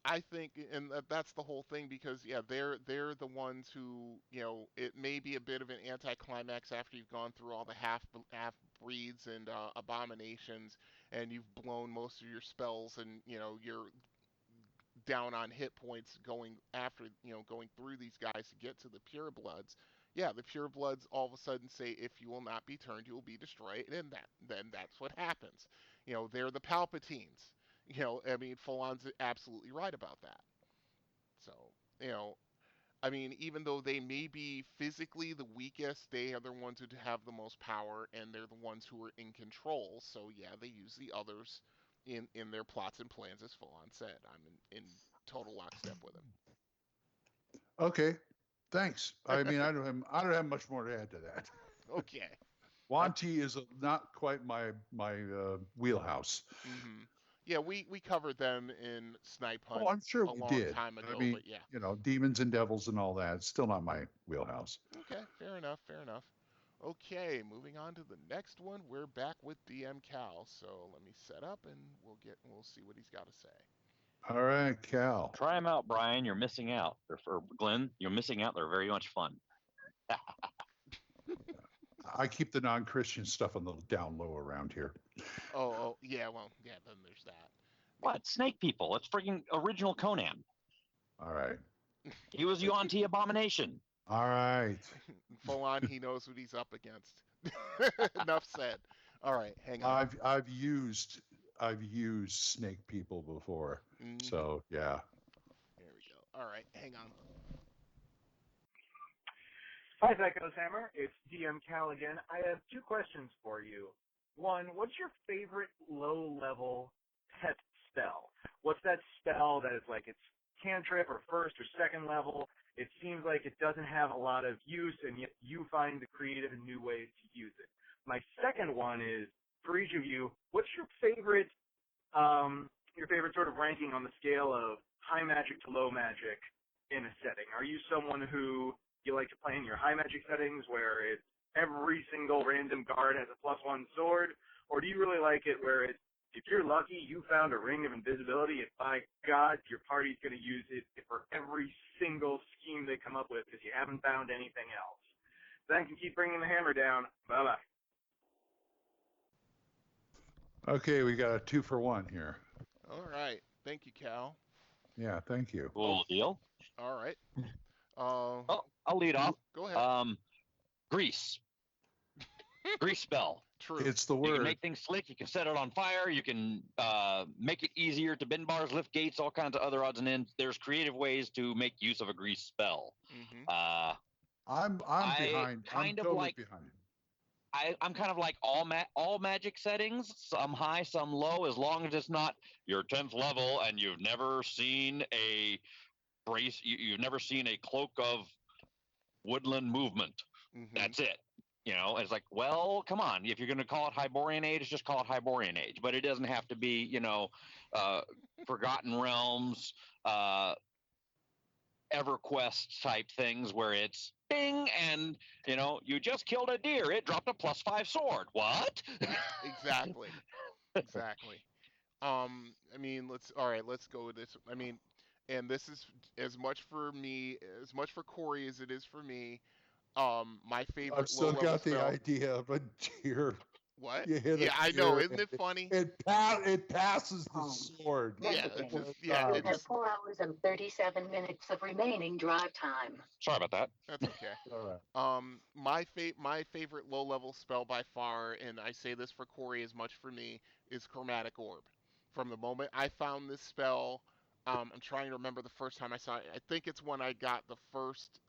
I think, and that's the whole thing, because they're the ones who, it may be a bit of an anticlimax after you've gone through all the half breeds and abominations, and you've blown most of your spells, and you're down on hit points going through these guys to get to the purebloods. Yeah, the purebloods all of a sudden say, if you will not be turned, you will be destroyed, and then that's what happens. They're the Palpatines. Full-On's absolutely right about that. So, even though they may be physically the weakest, they are the ones who have the most power, and they're the ones who are in control. So, yeah, they use the others in their plots and plans, as Full-On said. I'm in total lockstep with him. Okay, thanks. I don't have much more to add to that. Okay. Wanti is not quite my wheelhouse. Yeah, we covered them in Snipe Hunt. I'm sure we long did. Time ago, but yeah. Demons and devils and all that. It's still not my wheelhouse. Okay, fair enough. Okay, moving on to the next one. We're back with DM Cal. So let me set up, and we'll see what he's got to say. All right, Cal. Try them out, Brian. You're missing out. For Glenn, you're missing out. They're very much fun. I keep the non-Christian stuff on the down low around here. Oh, yeah. Well, yeah. Then there's that. What? Snake people? It's freaking original Conan. All right. He was Yuan-Ti abomination. All right. Full On, he knows what he's up against. Enough said. All right, hang on. I've used snake people before. So yeah. There we go. All right, hang on. Hi, THACO's Hammer. It's DM Cal again. I have 2 questions for you. One, what's your favorite low-level pet spell? What's that spell that is like it's cantrip or first or second level? It seems like it doesn't have a lot of use, and yet you find the creative and new ways to use it. My second one is, for each of you, what's your favorite sort of ranking on the scale of high magic to low magic in a setting? Are you someone who you like to play in your high magic settings where it's every single random guard has a +1 sword, or do you really like it where it's If you're lucky, you found a ring of invisibility, and by God, your party's going to use it for every single scheme they come up with because you haven't found anything else. Then can keep bringing the hammer down. Bye-bye. Okay, we got a 2-for-1 here. All right. Thank you, Cal. Yeah, thank you. Cool deal. All right. I'll lead off. Go ahead. Grease. Grease spell. True. It's the You word. can make things slick. You can set it on fire. You can make it easier to bend bars, lift gates, all kinds of other odds and ends. There's creative ways to make use of a grease spell. Mm-hmm. I'm behind. I'm totally behind. I'm kind of like all magic settings, some high, some low, as long as it's not your 10th level and you've never seen a brace, you've never seen a cloak of woodland movement. Mm-hmm. That's it. You know, it's like, well, come on. If you're going to call it Hyborian Age, just call it Hyborian Age. But it doesn't have to be, Forgotten Realms, EverQuest type things where it's bing and, you just killed a deer. It dropped a +5 sword. What? Exactly. Let's go with this. And this is as much for me, as much for Corey as it is for me. My favorite. I've still got the idea of a deer. What? Yeah, I know. Isn't it funny? It passes the sword. Yeah, You have 4 hours and 37 minutes of remaining drive time. Sorry about that. That's okay. All right. My favorite low-level spell by far, and I say this for Corey as much for me, is Chromatic Orb. From the moment I found this spell, I'm trying to remember the first time I saw it. I think it's when I got the first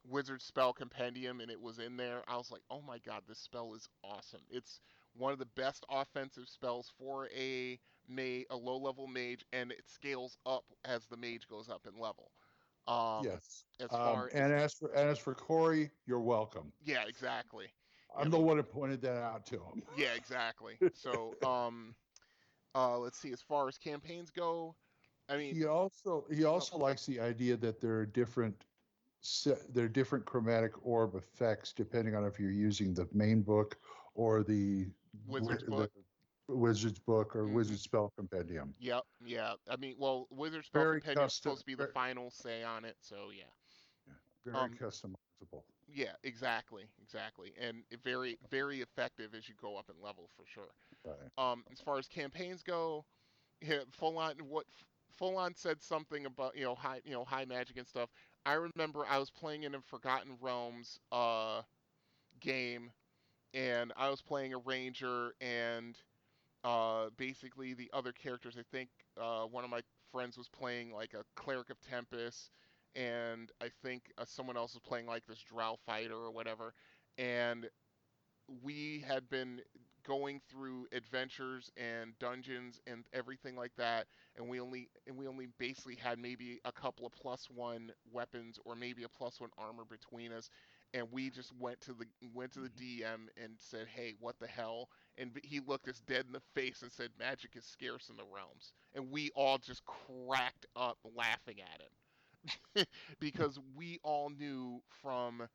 Wizard Spell Compendium and it was in there. I was like, oh my god, this spell is awesome. It's one of the best offensive spells for a low-level mage, and it scales up as the mage goes up in level. Yes. As for Corey, you're welcome. Yeah, exactly. I'm the one who pointed that out to him. Yeah, exactly. So, let's see. As far as campaigns go, he also likes the idea that there are different chromatic orb effects depending on if you're using the main book or the Wizard's book or Wizard Spell Compendium. Yep. Yeah. Wizard Spell Compendium is supposed to be the final say on it, so yeah. Very customizable. Yeah, exactly, and very, very effective as you go up in level for sure. Right. As far as campaigns go, Full On said something about high magic and stuff. I remember I was playing in a Forgotten Realms game, and I was playing a ranger, and basically the other characters. I think one of my friends was playing like a cleric of Tempest, and I think someone else was playing like this drow fighter or whatever, and we had been going through adventures and dungeons and everything like that, and we only basically had maybe a couple of +1 weapons or maybe a +1 armor between us, and we just went to the DM and said, "Hey, what the hell?" And he looked us dead in the face and said, "Magic is scarce in the realms," and we all just cracked up laughing at him because we all knew from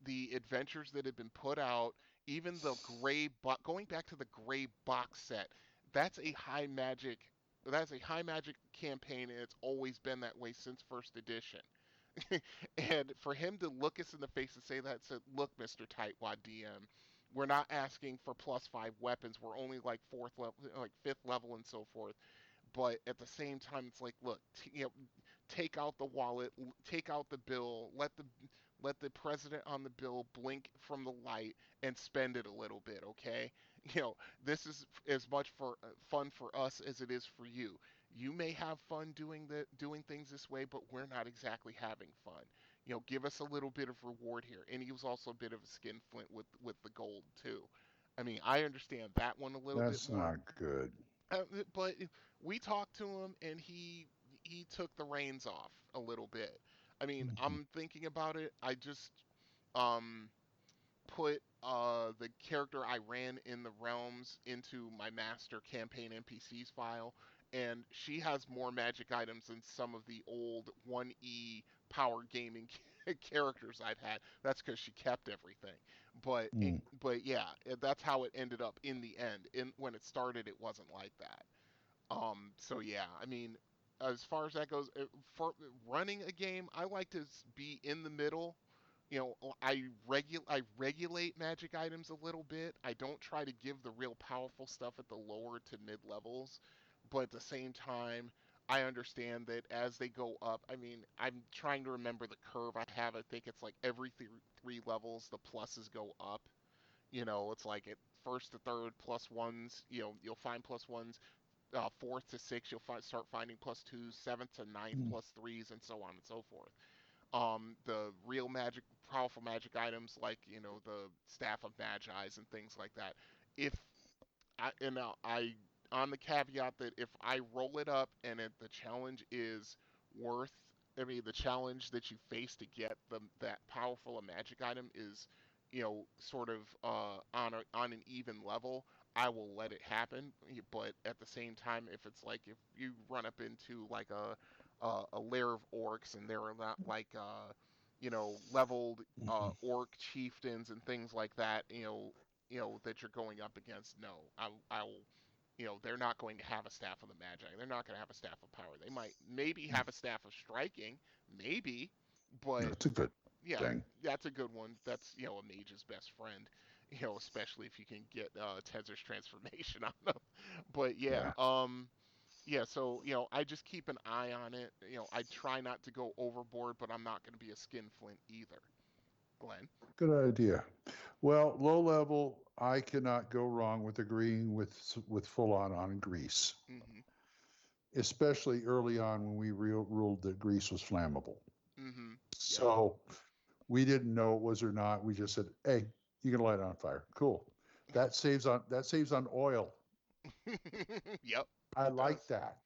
the adventures that had been put out, even the going back to the gray box set, that's a high magic campaign, and it's always been that way since first edition. And for him to look us in the face and say that, said, "Look, Mr. Tightwad DM, we're not asking for +5 weapons. We're only like 4th level, like 5th level, and so forth." But at the same time, it's like, look, take out the wallet, take out the bill, let the president on the bill blink from the light and spend it a little bit, okay? This is as much fun for us as it is for you. You may have fun doing things this way, but we're not exactly having fun. Give us a little bit of reward here. And he was also a bit of a skinflint with the gold too. I understand that one a little bit more. That's not good. But we talked to him, and he took the reins off a little bit. I'm thinking about it. I just put the character I ran in the realms into my master campaign NPCs file, and she has more magic items than some of the old 1E power gaming characters I've had. That's because she kept everything. But but yeah, that's how it ended up in the end. When it started, it wasn't like that. So yeah, I mean, as far as that goes, for running a game, I like to be in the middle. I regulate magic items a little bit. I don't try to give the real powerful stuff at the lower to mid levels, but at the same time, I understand that as they go up, I mean, I'm trying to remember the curve I have. I think it's like every three levels, the pluses go up. It's like at first to third plus ones. You'll find plus ones. Fourth to sixth, you'll start finding plus twos. Seventh to ninth, plus threes, and so on and so forth. The real magic, powerful magic items like the Staff of Magi's and things like that. If I on the caveat that if I roll it up and the challenge is worth, I mean the challenge that you face to get that powerful a magic item is, sort of on an even level, I will let it happen. But at the same time, if it's like if you run up into like a lair of orcs and they're not like leveled orc chieftains and things like that, that you're going up against, no, I'll they're not going to have a staff of the magi. They're not going to have a staff of power. They might maybe have a staff of striking, maybe, but That's a good yeah, thing. that's a good one. That's a mage's best friend, especially if you can get Tezer's transformation on them. But yeah, so I just keep an eye on it. I try not to go overboard, but I'm not going to be a skinflint either. Glenn. Good idea. Well, low level, I cannot go wrong with agreeing with full on grease, especially early on when we ruled that grease was flammable. So we didn't know it was or not. We just said, "Hey, you can light it on fire. Cool. That saves on oil." Yep. I like that.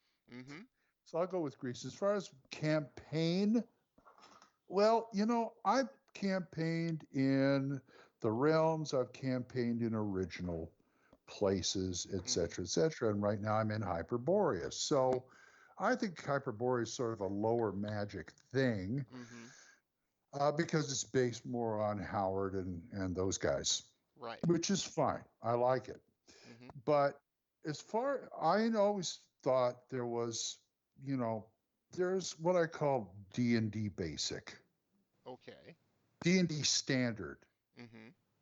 So I'll go with grease. As far as campaign, well, I've campaigned in the realms. I've campaigned in original places, et cetera, and right now I'm in Hyperboreas. So I think Hyperboreas is sort of a lower magic thing because it's based more on Howard and those guys, right? Which is fine. I like it. But as far, I always thought there was, there's what I call D&D basic. Okay. D&D standard.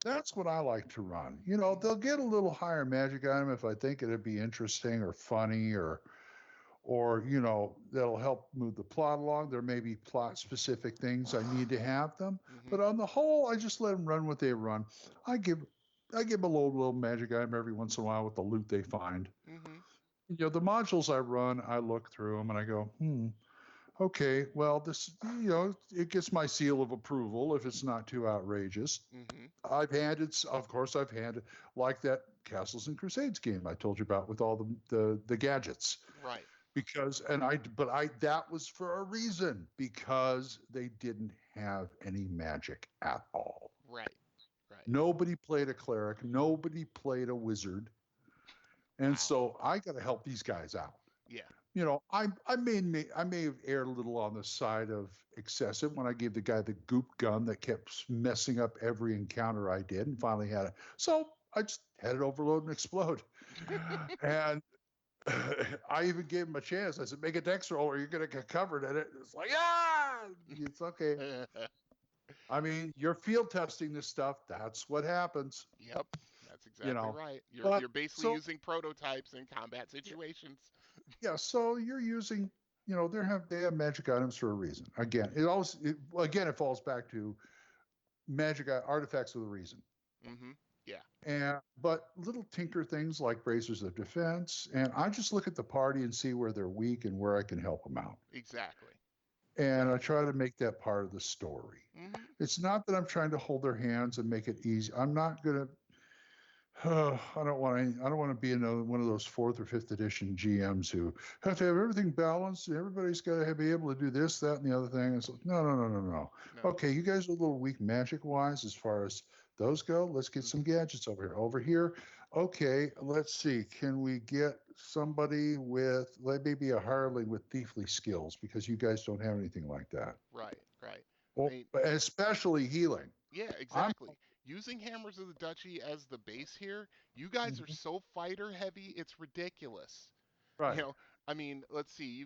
That's what I like to run. They'll get a little higher magic item if I think it'd be interesting or funny or that'll help move the plot along. There may be plot specific things I need to have them, but on the whole, I just let them run what they run. I give them a little magic item every once in a while with the loot they find. The modules I run, I look through them and I go, okay, well, this, it gets my seal of approval if it's not too outrageous. I've handed like that Castles and Crusades game I told you about with all the gadgets. Right. Because, that was for a reason, because they didn't have any magic at all. Right. Nobody played a cleric. Nobody played a wizard. And so I got to help these guys out. Yeah. I may have erred a little on the side of excessive when I gave the guy the goop gun that kept messing up every encounter I did, and finally had it. So I just had it overload and explode. And I even gave him a chance. I said, make a dex roll or you're going to get covered in it. It's like, it's okay. I mean, you're field testing this stuff. That's what happens. Yep. That's exactly right. You're basically using prototypes in combat situations. Yeah. So you're using, they have magic items for a reason. Again, it falls back to magic artifacts with a reason. Yeah. But little tinker things like bracers of defense, and I just look at the party and see where they're weak and where I can help them out. Exactly. And I try to make that part of the story. It's not that I'm trying to hold their hands and make it easy. I'm not gonna. I don't want to be one of those 4th or 5th edition GMs who have to have everything balanced. Everybody's got to be able to do this, that, and the other thing. It's like, no. Okay, you guys are a little weak magic wise as far as those go. Let's get some gadgets over here. Over here, okay, let's see. Can we get somebody with maybe a hireling with thiefly skills, because you guys don't have anything like that. Right. Right. Well, especially healing. Yeah, exactly. Using Hammers of the Duchy as the base here, you guys are so fighter heavy, it's ridiculous. Right. I mean, let's see.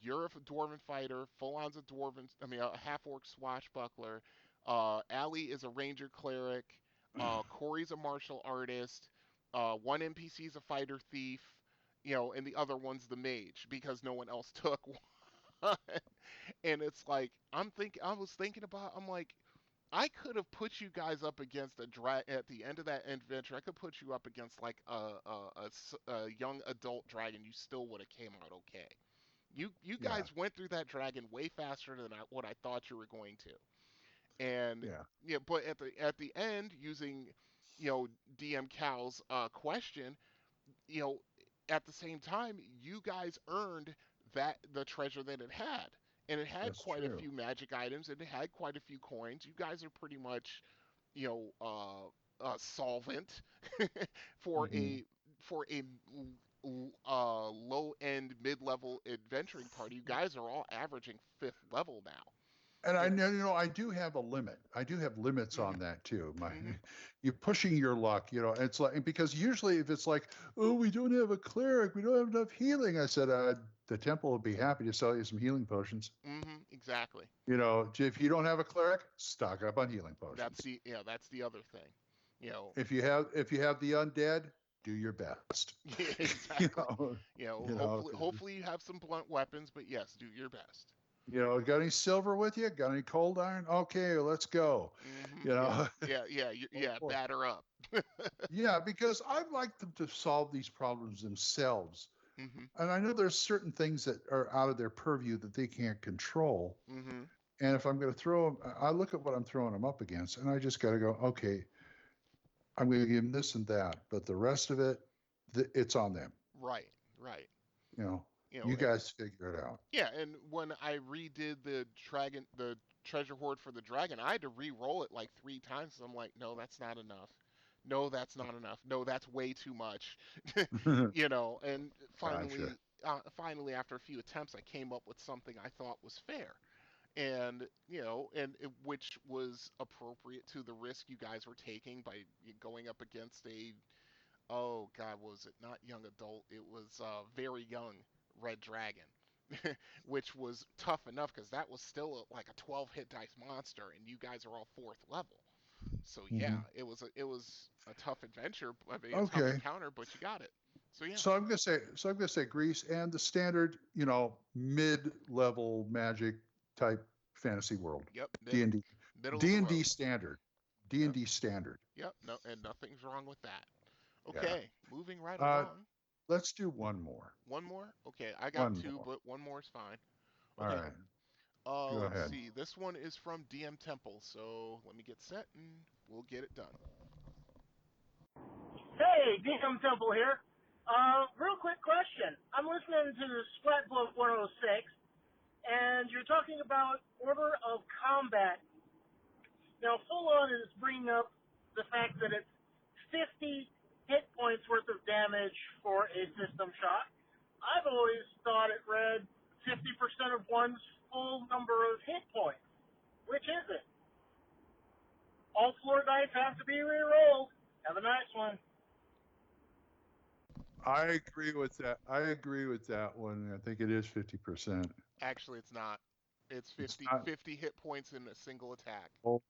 You're a dwarven fighter. Full-on's a dwarven. I mean, a half-orc swashbuckler. Allie is a ranger cleric. Corey's a martial artist. One NPC is a fighter thief. And the other one's the mage because no one else took one. And it's like I was thinking about. I'm like, I could have put you guys up against at the end of that adventure. I could put you up against like a young adult dragon. You still would have came out okay. You guys went through that dragon way faster than what I thought you were going to. And but at the end, using DM Cal's question, at the same time, you guys earned the treasure that it had. And it had quite a few magic items, and it had quite a few coins. You guys are pretty much, solvent for a low end mid level adventuring party. You guys are all averaging 5th level now. And I know, I do have a limit. I do have limits on that too. You're pushing your luck. It's like, because usually if it's like, oh, we don't have a cleric, we don't have enough healing. I said, the temple will be happy to sell you some healing potions. Exactly. If you don't have a cleric, stock up on healing potions. That's the other thing. If you have the undead, do your best. Yeah, exactly. Hopefully you have some blunt weapons, but yes, do your best. Got any silver with you? Got any cold iron? Okay, let's go. Yeah, batter up. Yeah, because I'd like them to solve these problems themselves. And I know there's certain things that are out of their purview that they can't control. And if I'm going to throw them, I look at what I'm throwing them up against, and I just got to go, okay, I'm going to give them this and that, but the rest of it, it's on them. Right. You guys figure it out. Yeah, and when I redid the treasure hoard for the dragon, I had to re-roll it like 3 times. So I'm like, no, that's not enough. No, that's not enough. No, that's way too much. And finally, after a few attempts, I came up with something I thought was fair, and which was appropriate to the risk you guys were taking by going up against oh God, was it not young adult? It was very young red dragon, which was tough enough because that was still like a 12 hit dice monster, and you guys are all 4th level. So yeah, it was a tough adventure. I mean, a tough encounter, but you got it. So yeah. So I'm gonna say Greece and the standard, mid-level magic type fantasy world. Yep. D&D standard. D&D standard. Yep. No, and nothing's wrong with that. Okay, moving right along. Let's do one more. One more? Okay, I got 2, but one more is fine. Okay. All right. Go Let's ahead. see. This one is from DM Temple, so let me get set and we'll get it done. Hey, DM Temple here. Real quick question. I'm listening to Splatbook 106, and you're talking about order of combat. Now, Full On is bringing up the fact that it's 50 hit points worth of damage for a system shot. I've always thought it read 50% of one's full number of hit points. Which is it? All floor dice have to be re-rolled. Have a nice one. I agree with that one. I think it is 50%. Actually, it's not. It's 50 hit points in a single attack. Oh.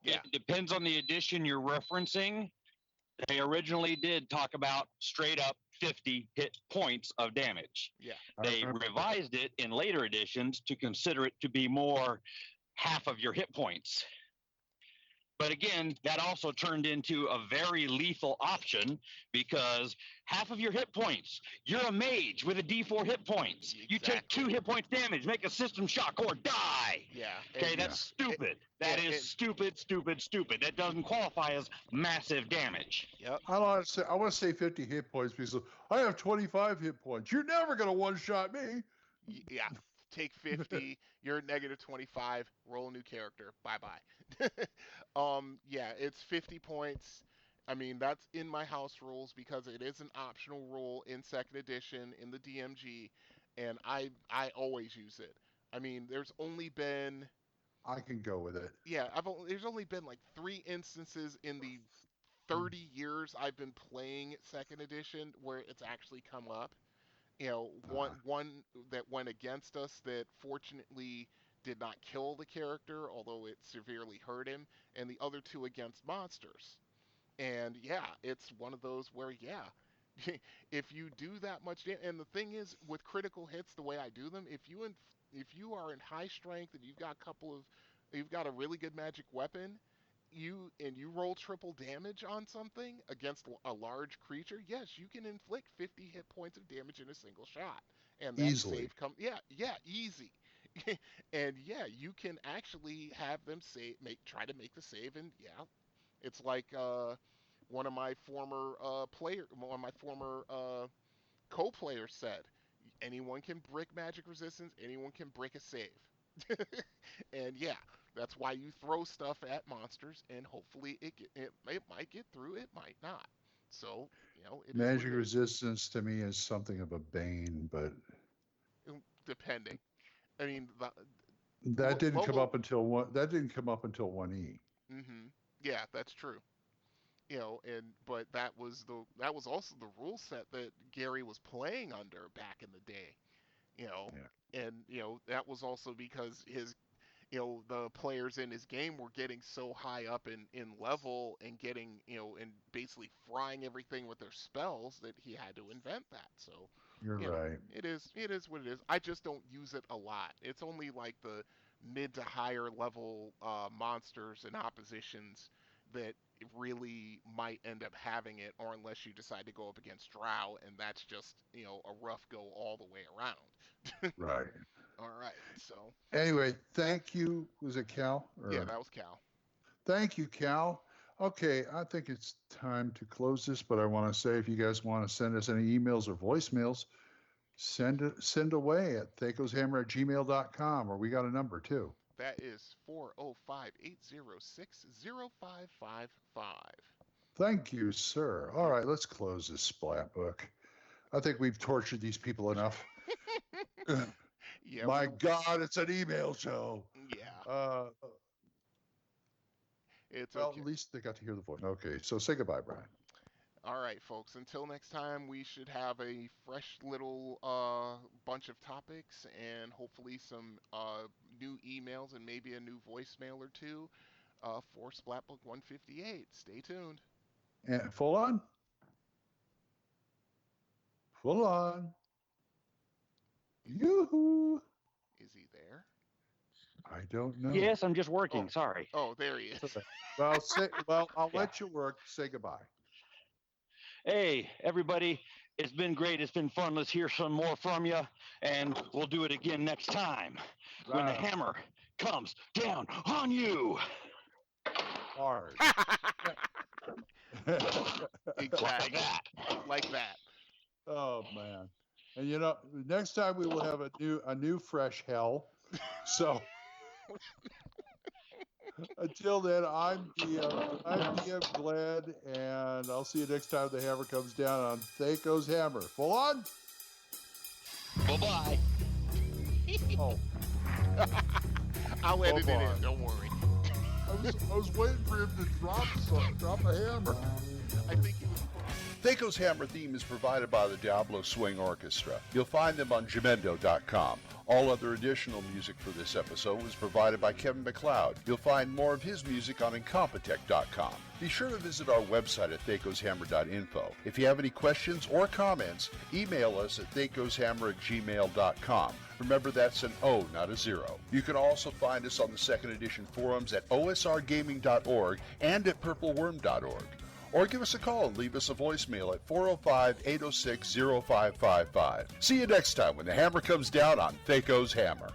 Yeah. It depends on the edition you're referencing. They originally did talk about straight up 50 hit points of damage. Yeah. They revised it in later editions to consider it to be more half of your hit points. But again, that also turned into a very lethal option because half of your hit points, you're a mage with a D4 hit points. Exactly. You take 2 hit points damage, make a system shock or die. Yeah. Okay, that's stupid. That is stupid. That doesn't qualify as massive damage. Yep. I want to say 50 hit points because I have 25 hit points. You're never going to one-shot me. Yeah. Take 50, you're at negative 25, roll a new character, bye-bye. Yeah, it's 50 points. I mean, that's in my house rules because it is an optional rule in 2nd edition in the DMG, and I always use it. I mean, there's only been I can go with it. Yeah, there's only been like 3 instances in the 30 years I've been playing second edition where it's actually come up. One that went against us that fortunately did not kill the character, although it severely hurt him, and the other 2 against monsters. And yeah, it's one of those where, yeah, if you do that much damage, and the thing is, with critical hits, the way I do them, if you are in high strength and you've got a really good magic weapon, you roll triple damage on something against a large creature, yes, you can inflict 50 hit points of damage in a single shot, and that Easily. save easy. And yeah, you can actually have them try to make the save, and yeah, it's like one of my former co-players said, anyone can brick magic resistance, anyone can brick a save. And yeah, that's why you throw stuff at monsters, and hopefully it might get through, it might not. So, it is Magic what it is. resistance to me is something of a bane, but Depending. I mean, that didn't come up until 1E. Yeah, that's true. But that was also the rule set that Gary was playing under back in the day. And that was also because the players in his game were getting so high up in level and getting, and basically frying everything with their spells that he had to invent that. So You're right. It is what it is. I just don't use it a lot. It's only like the mid to higher level monsters and oppositions that really might end up having it, or unless you decide to go up against Drow, and that's just, a rough go all the way around. Right. All right, so. Anyway, thank you. Was it Cal? Yeah, that was Cal. Thank you, Cal. Okay, I think it's time to close this, but I want to say, if you guys want to send us any emails or voicemails, send away at thacoshammer@gmail.com, or we got a number too. That is 405-806-0555. Thank you, sir. All right, let's close this splat book. I think we've tortured these people enough. Yeah. My God, it's an email show. Yeah. It's well, okay. At least they got to hear the voice. Okay, so say goodbye, Brian. All right, folks. Until next time, we should have a fresh little bunch of topics and hopefully some new emails and maybe a new voicemail or two for Splatbook 158. Stay tuned. And full on? Full on. Yoo-hoo. Is he there? I don't know. Yes, I'm just working. Sorry. Oh, there he is. Well, I'll let you work. Say goodbye. Hey, everybody. It's been great. It's been fun. Let's hear some more from you, and we'll do it again next time when the hammer comes down on you. Hard. Exactly. Like that. Oh, man. And next time we will have a new fresh hell. So until then, I'm DM Glen, and I'll see you next time the hammer comes down on THACO's Hammer. Full on? Bye-bye. Oh. I'll edit it in, don't worry. I was waiting for him to drop a hammer. I think he was... THACO's Hammer theme is provided by the Diablo Swing Orchestra. You'll find them on Jamendo.com. All other additional music for this episode was provided by Kevin MacLeod. You'll find more of his music on Incompetech.com. Be sure to visit our website at thacoshammer.info. If you have any questions or comments, email us at thacoshammer@gmail.com. Remember, that's an O, not a 0. You can also find us on the second edition forums at osrgaming.org and at purpleworm.org. Or give us a call and leave us a voicemail at 405-806-0555. See you next time when the hammer comes down on THACO's Hammer.